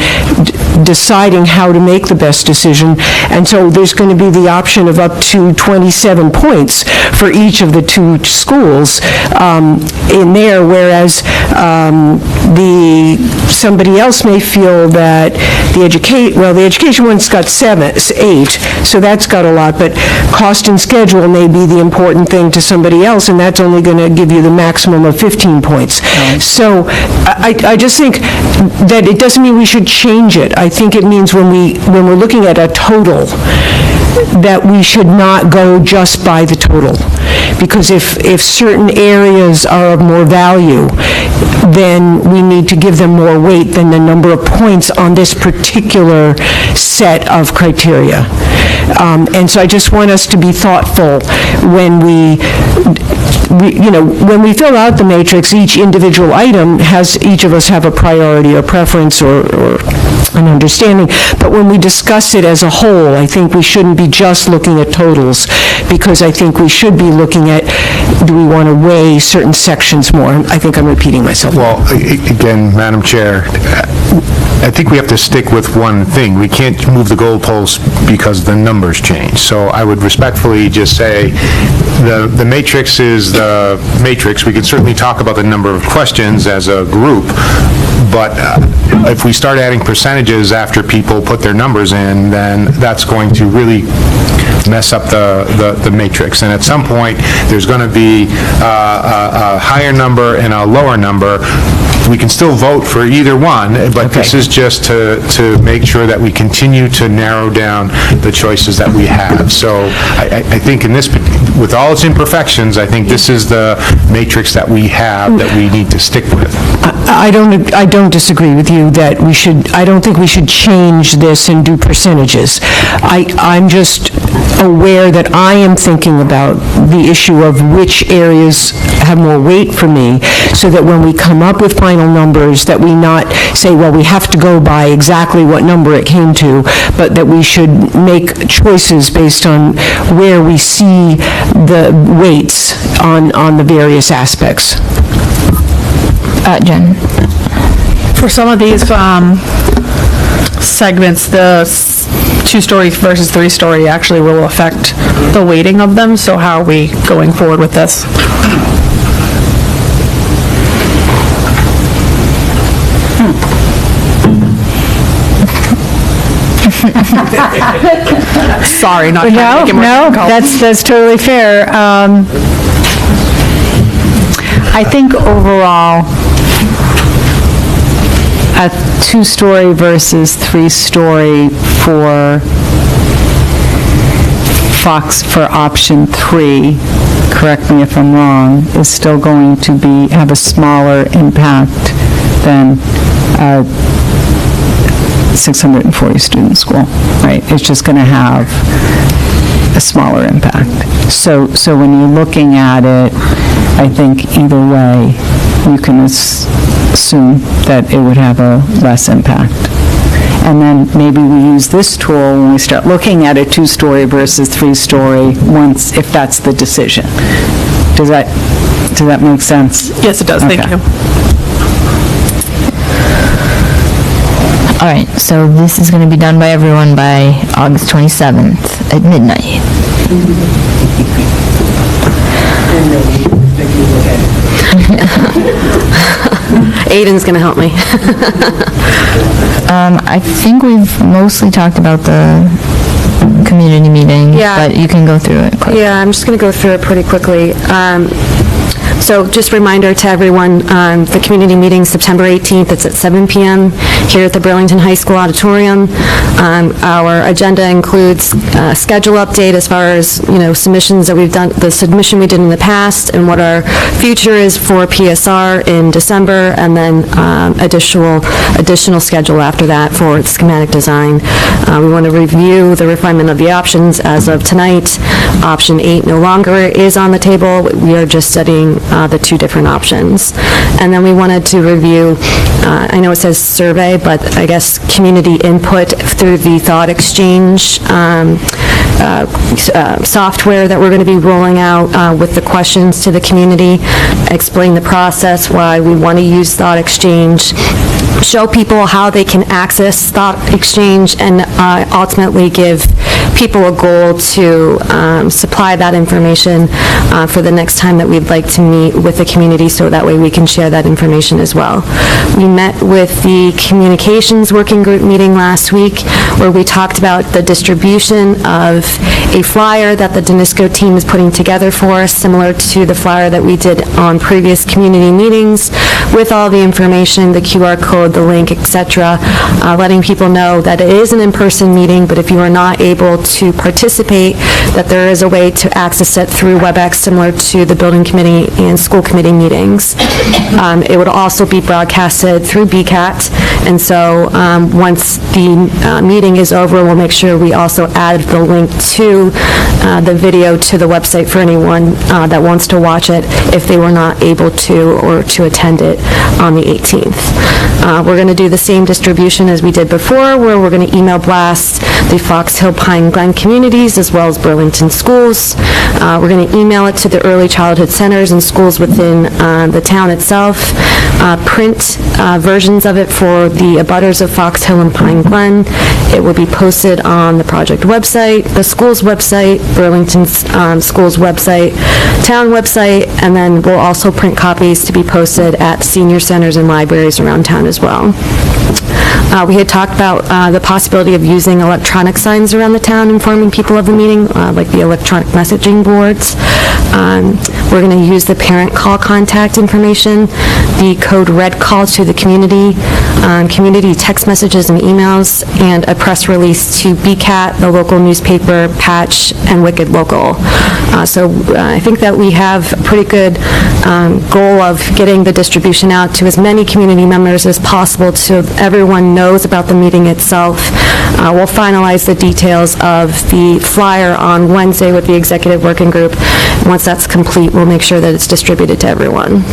B: deciding how to make the best decision. And so there's going to be the option of up to 27 points for each of the 2 schools in there, whereas somebody else may feel that the education one's got 8, so that's got a lot, but cost and schedule may be the important thing to somebody else, and that's only going to give you the maximum of 15 points. So I just think that it doesn't mean we should change it. I think it means when we're looking at a total, that we should not go just by the total. Because if certain areas are of more value, then we need to give them more weight than the number of points on this particular set of criteria. And so I just want us to be thoughtful when when we fill out the matrix, each individual item each of us have a priority or preference or an understanding, but when we discuss it as a whole, I think we shouldn't be just looking at totals, because I think we should be looking at, do we want to weigh certain sections more? I think I'm repeating myself.
H: Well, again, Madam Chair, I think we have to stick with one thing. We can't move the goalposts because the numbers change. So I would respectfully just say the matrix is the matrix. We can certainly talk about the number of questions as a group, but if we start adding percentages after people put their numbers in, then that's going to really mess up the matrix. And at some point, there's going to be a higher number and a lower number. We can still vote for either one, but this is just to make sure that we continue to narrow down the choices that we have. So I think in this, with all its imperfections, I think this is the matrix that we have that we need to stick with.
B: I don't disagree with you that I don't think we should change this and do percentages. I'm just aware that I am thinking about the issue of which areas have more weight for me, so that when we come up with final numbers, that we not say, well, we have to go by exactly what number it came to, but that we should make choices based on where we see the weights on the various aspects.
F: Jen?
K: For some of these segments, the 2-story versus 3-story actually will affect the weighting of them, so how are we going forward with this? Sorry, not trying to make it more difficult.
A: That's totally fair. I think overall, a 2-story versus 3-story for option 3, correct me if I'm wrong, is still going to have a smaller impact than a 640 student school, right? It's just going to have a smaller impact. So when you're looking at it, I think either way, you can assume that it would have a less impact. And then maybe we use this tool when we start looking at a 2-story versus 3-story if that's the decision. Does that make sense?
K: Yes, it does. Thank you.
F: All right, so this is going to be done by everyone by August 27th at midnight.
N: Aiden's going to help me.
F: I think we've mostly talked about the community meeting, but you can go through it quick.
N: Yeah, I'm just going to go through it pretty quickly. So just a reminder to everyone, the community meeting, September 18th, it's at 7 p.m. here at the Burlington High School Auditorium. Our agenda includes a schedule update as far as, submissions that we've done, the submission we did in the past, and what our future is for PSR in December, and then additional schedule after that for schematic design. We want to review the refinement of the options as of tonight. Option 8 no longer is on the table. We are just studying the two different options. And then we wanted to review, I know it says survey, but I guess community input through the Thought Exchange software that we're going to be rolling out with the questions to the community, explain the process, why we want to use Thought Exchange, show people how they can access Thought Exchange, and ultimately give people a goal to supply that information for the next time that we'd like to meet with the community, so that way we can share that information as well. We met with the communications working group meeting last week, where we talked about the distribution of a flyer that the Danisco team is putting together for us, similar to the flyer that we did on previous community meetings, with all the information, the QR code, the link, etc., letting people know that it is an in-person meeting, but if you are not able to participate, that there is a way to access it through WebEx, similar to the building committee and school committee meetings. It would also be broadcasted through BCAT, and so once the meeting is over, we'll make sure we also add the link to the video to the website for anyone that wants to watch it if they were not able to or to attend it on the 18th. We're going to do the same distribution as we did before, where we're going to email blast the Fox Hill Pine Glen communities as well as Burlington schools. We're going to email it to the early childhood centers and schools within the town itself, print versions of it for the abutters of Fox Hill and Pine Glen. It will be posted on the project website, the school's website, Burlington's school's website, town website, and then we'll also print copies to be posted at senior centers and libraries around town as well. We had talked about the possibility of using electronic signs around the town informing people of the meeting, like the electronic messaging boards. We're going to use the parent call contact information, the code red call to the community, community text messages and emails, and a press release to BCAT, the local newspaper, Patch, and Wicked Local. So I think that we have a pretty good goal of getting the distribution out to as many community members as possible so everyone knows about the meeting itself. We'll finalize the details of the flyer on Wednesday with the executive working group. Once that's complete, we'll make sure that it's distributed to everyone.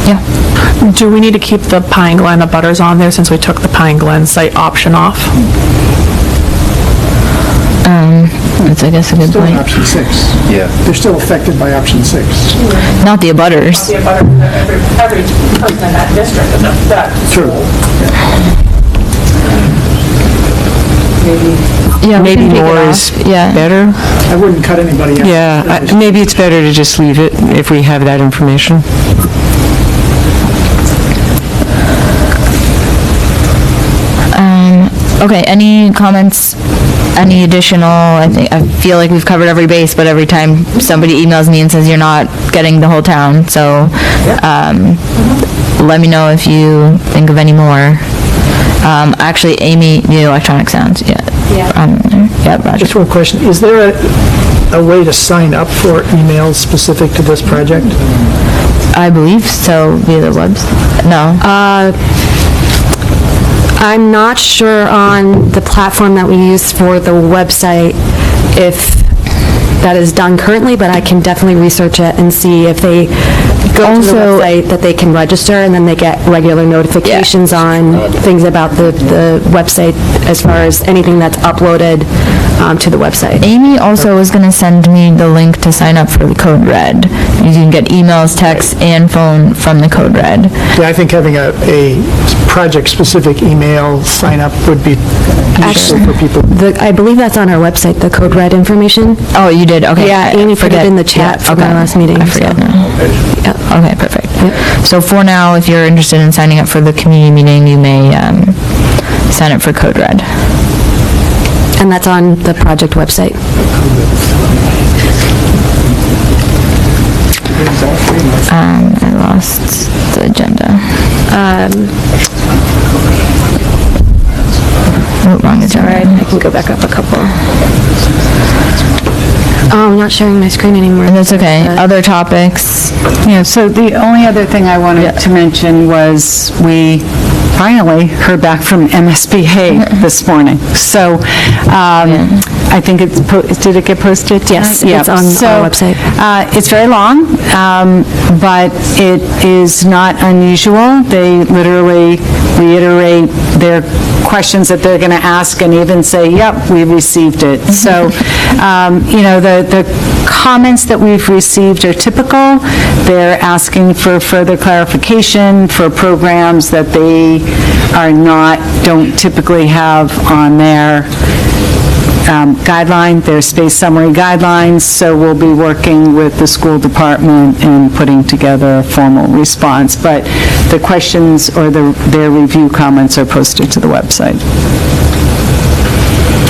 K: Yeah. Do we need to keep the Pine Glen abutters on there since we took the Pine Glen site option off?
F: That's, I guess, a good
Q: Still
F: point.
Q: option 6.
L: Yeah.
Q: They're still affected by option 6.
F: Not the abutters.
K: Every person in that district is affected.
Q: True.
F: Yeah, we
B: Maybe
F: can take it
B: more
F: off.
B: is
F: Yeah.
B: better.
Q: I wouldn't cut anybody out.
B: Yeah, maybe it's better to just leave it if we have that information.
F: Okay, any comments, any additional, I feel like we've covered every base, but every time somebody emails me and says you're not getting the whole town, so, let me know if you think of any more. Actually, Amy, the electronic sounds, yeah. Yeah, Roger.
Q: Just one question. Is there a way to sign up for emails specific to this project?
F: I believe so, via the webs, no.
N: I'm not sure on the platform that we use for the website if that is done currently, but I can definitely research it and see if they go to the website that they can register, and then they get regular notifications on things about the website as far as anything that's uploaded to the website.
F: Amy also was going to send me the link to sign up for the Code Red. You can get emails, texts, and phone from the Code Red.
Q: Yeah, I think having a project-specific email sign-up would be useful for people.
N: I believe that's on our website, the Code Red information.
F: Oh, you did? Okay.
N: Yeah, Amy put it in the chat from our last meeting.
F: I forget now. Okay, perfect. So for now, if you're interested in signing up for the community meeting, you may sign up for Code Red.
N: And that's on the project website.
F: I lost the agenda. Oh, wrong agenda.
N: All right, I can go back up a couple. Oh, I'm not sharing my screen anymore.
F: That's okay. Other topics?
J: Yeah, so the only other thing I wanted to mention was we finally heard back from MSBA this morning. So
A: I think did it get posted?
N: Yes,
A: Yeah.
N: it's on
A: So,
N: our website.
A: It's very long, but it is not unusual. They literally reiterate their questions that they're going to ask and even say, yep, we received it. So, the comments that we've received are typical. They're asking for further clarification for programs that they don't typically have on their guideline, their space summary guidelines, so we'll be working with the school department and putting together a formal response. But the questions or their review comments are posted to the website.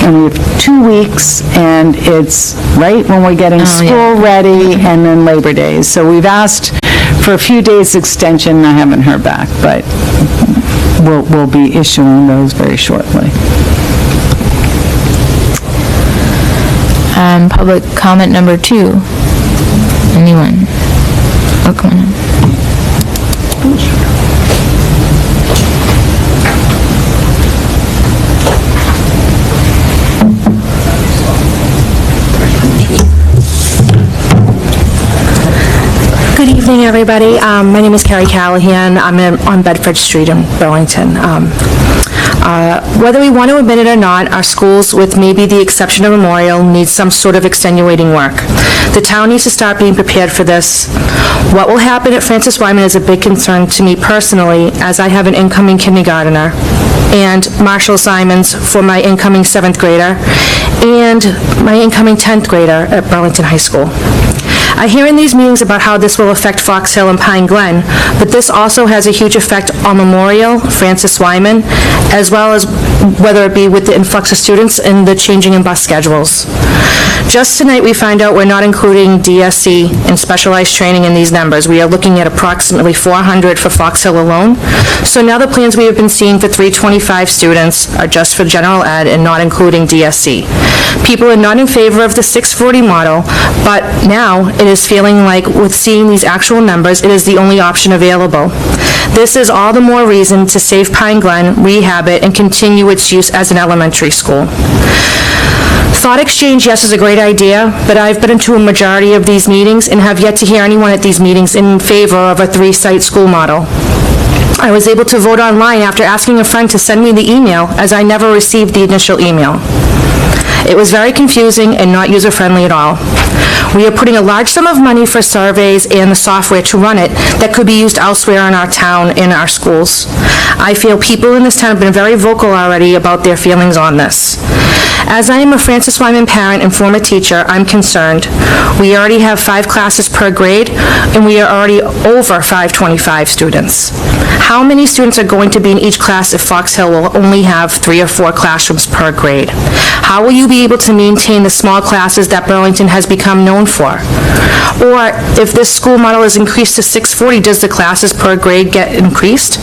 A: And we have 2 weeks, and it's right when we're getting school ready, and then Labor Day. So we've asked for a few days extension. I haven't heard back, but we'll be issuing those very shortly.
F: Public comment number 2. Anyone? Oh, come on in.
S: Good evening, everybody. My name is Carrie Callahan. I'm on Bedford Street in Burlington. Whether we want to admit it or not, our schools, with maybe the exception of Memorial, need some sort of extenuating work. The town needs to start being prepared for this. What will happen at Francis Wyman is a big concern to me personally, as I have an incoming kindergartner and Marshall Simons for my incoming 7th grader and my incoming 10th grader at Burlington High School. I hear in these meetings about how this will affect Fox Hill and Pine Glen, but this also has a huge effect on Memorial, Francis Wyman, as well as whether it be with the influx of students and the changing in bus schedules. Just tonight, we find out we're not including DSC and specialized training in these numbers. We are looking at approximately 400 for Fox Hill alone. So now the plans we have been seeing for 325 students are just for general ed and not including DSC. People are not in favor of the 640 model, but now it is feeling like with seeing these actual numbers, it is the only option available. This is all the more reason to save Pine Glen, rehab it, and continue its use as an elementary school. Thought exchange, yes, is a great idea, but I've been into a majority of these meetings and have yet to hear anyone at these meetings in favor of a 3-site school model. I was able to vote online after asking a friend to send me the email, as I never received the initial email. It was very confusing and not user-friendly at all. We are putting a large sum of money for surveys and the software to run it that could be used elsewhere in our town, in our schools. I feel people in this town have been very vocal already about their feelings on this. As I am a Francis Wyman parent and former teacher, I'm concerned. We already have 5 classes per grade, and we are already over 525 students. How many students are going to be in each class if Fox Hill will only have 3 or 4 classrooms per grade? How will you be able to maintain the small classes that Burlington has become known for? Or if this school model is increased to 640, does the classes per grade get increased?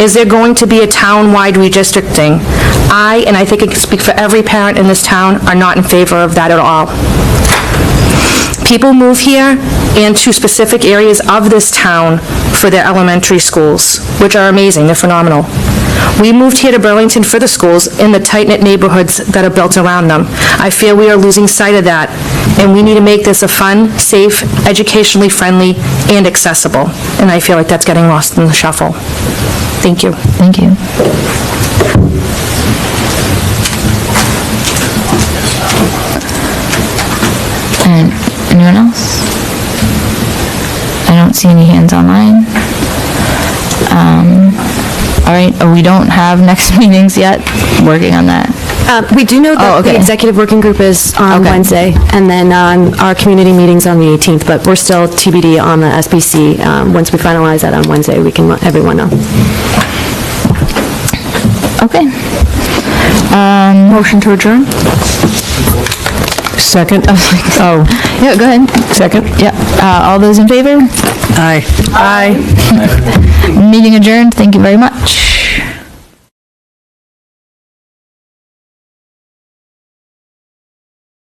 S: Is there going to be a town-wide redistricting? And I think I can speak for every parent in this town, are not in favor of that at all. People move here and to specific areas of this town for their elementary schools, which are amazing, they're phenomenal. We moved here to Burlington for the schools in the tight-knit neighborhoods that are built around them. I feel we are losing sight of that, and we need to make this a fun, safe, educationally friendly, and accessible. And I feel like that's getting lost in the shuffle. Thank you.
F: Thank you. And anyone else? I don't see any hands online. All right, we don't have next meetings yet, working on that.
N: We do know that
F: okay.
N: the executive working group is on Wednesday, and then our community meeting's on the 18th, but we're still TBD on the SBC. Once we finalize that on Wednesday, we can let everyone know.
F: Okay.
B: Motion to adjourn? Second? Oh.
F: Yeah, go ahead.
B: Second?
F: Yeah. All those in favor?
B: Aye. Aye.
F: Meeting adjourned. Thank you very much.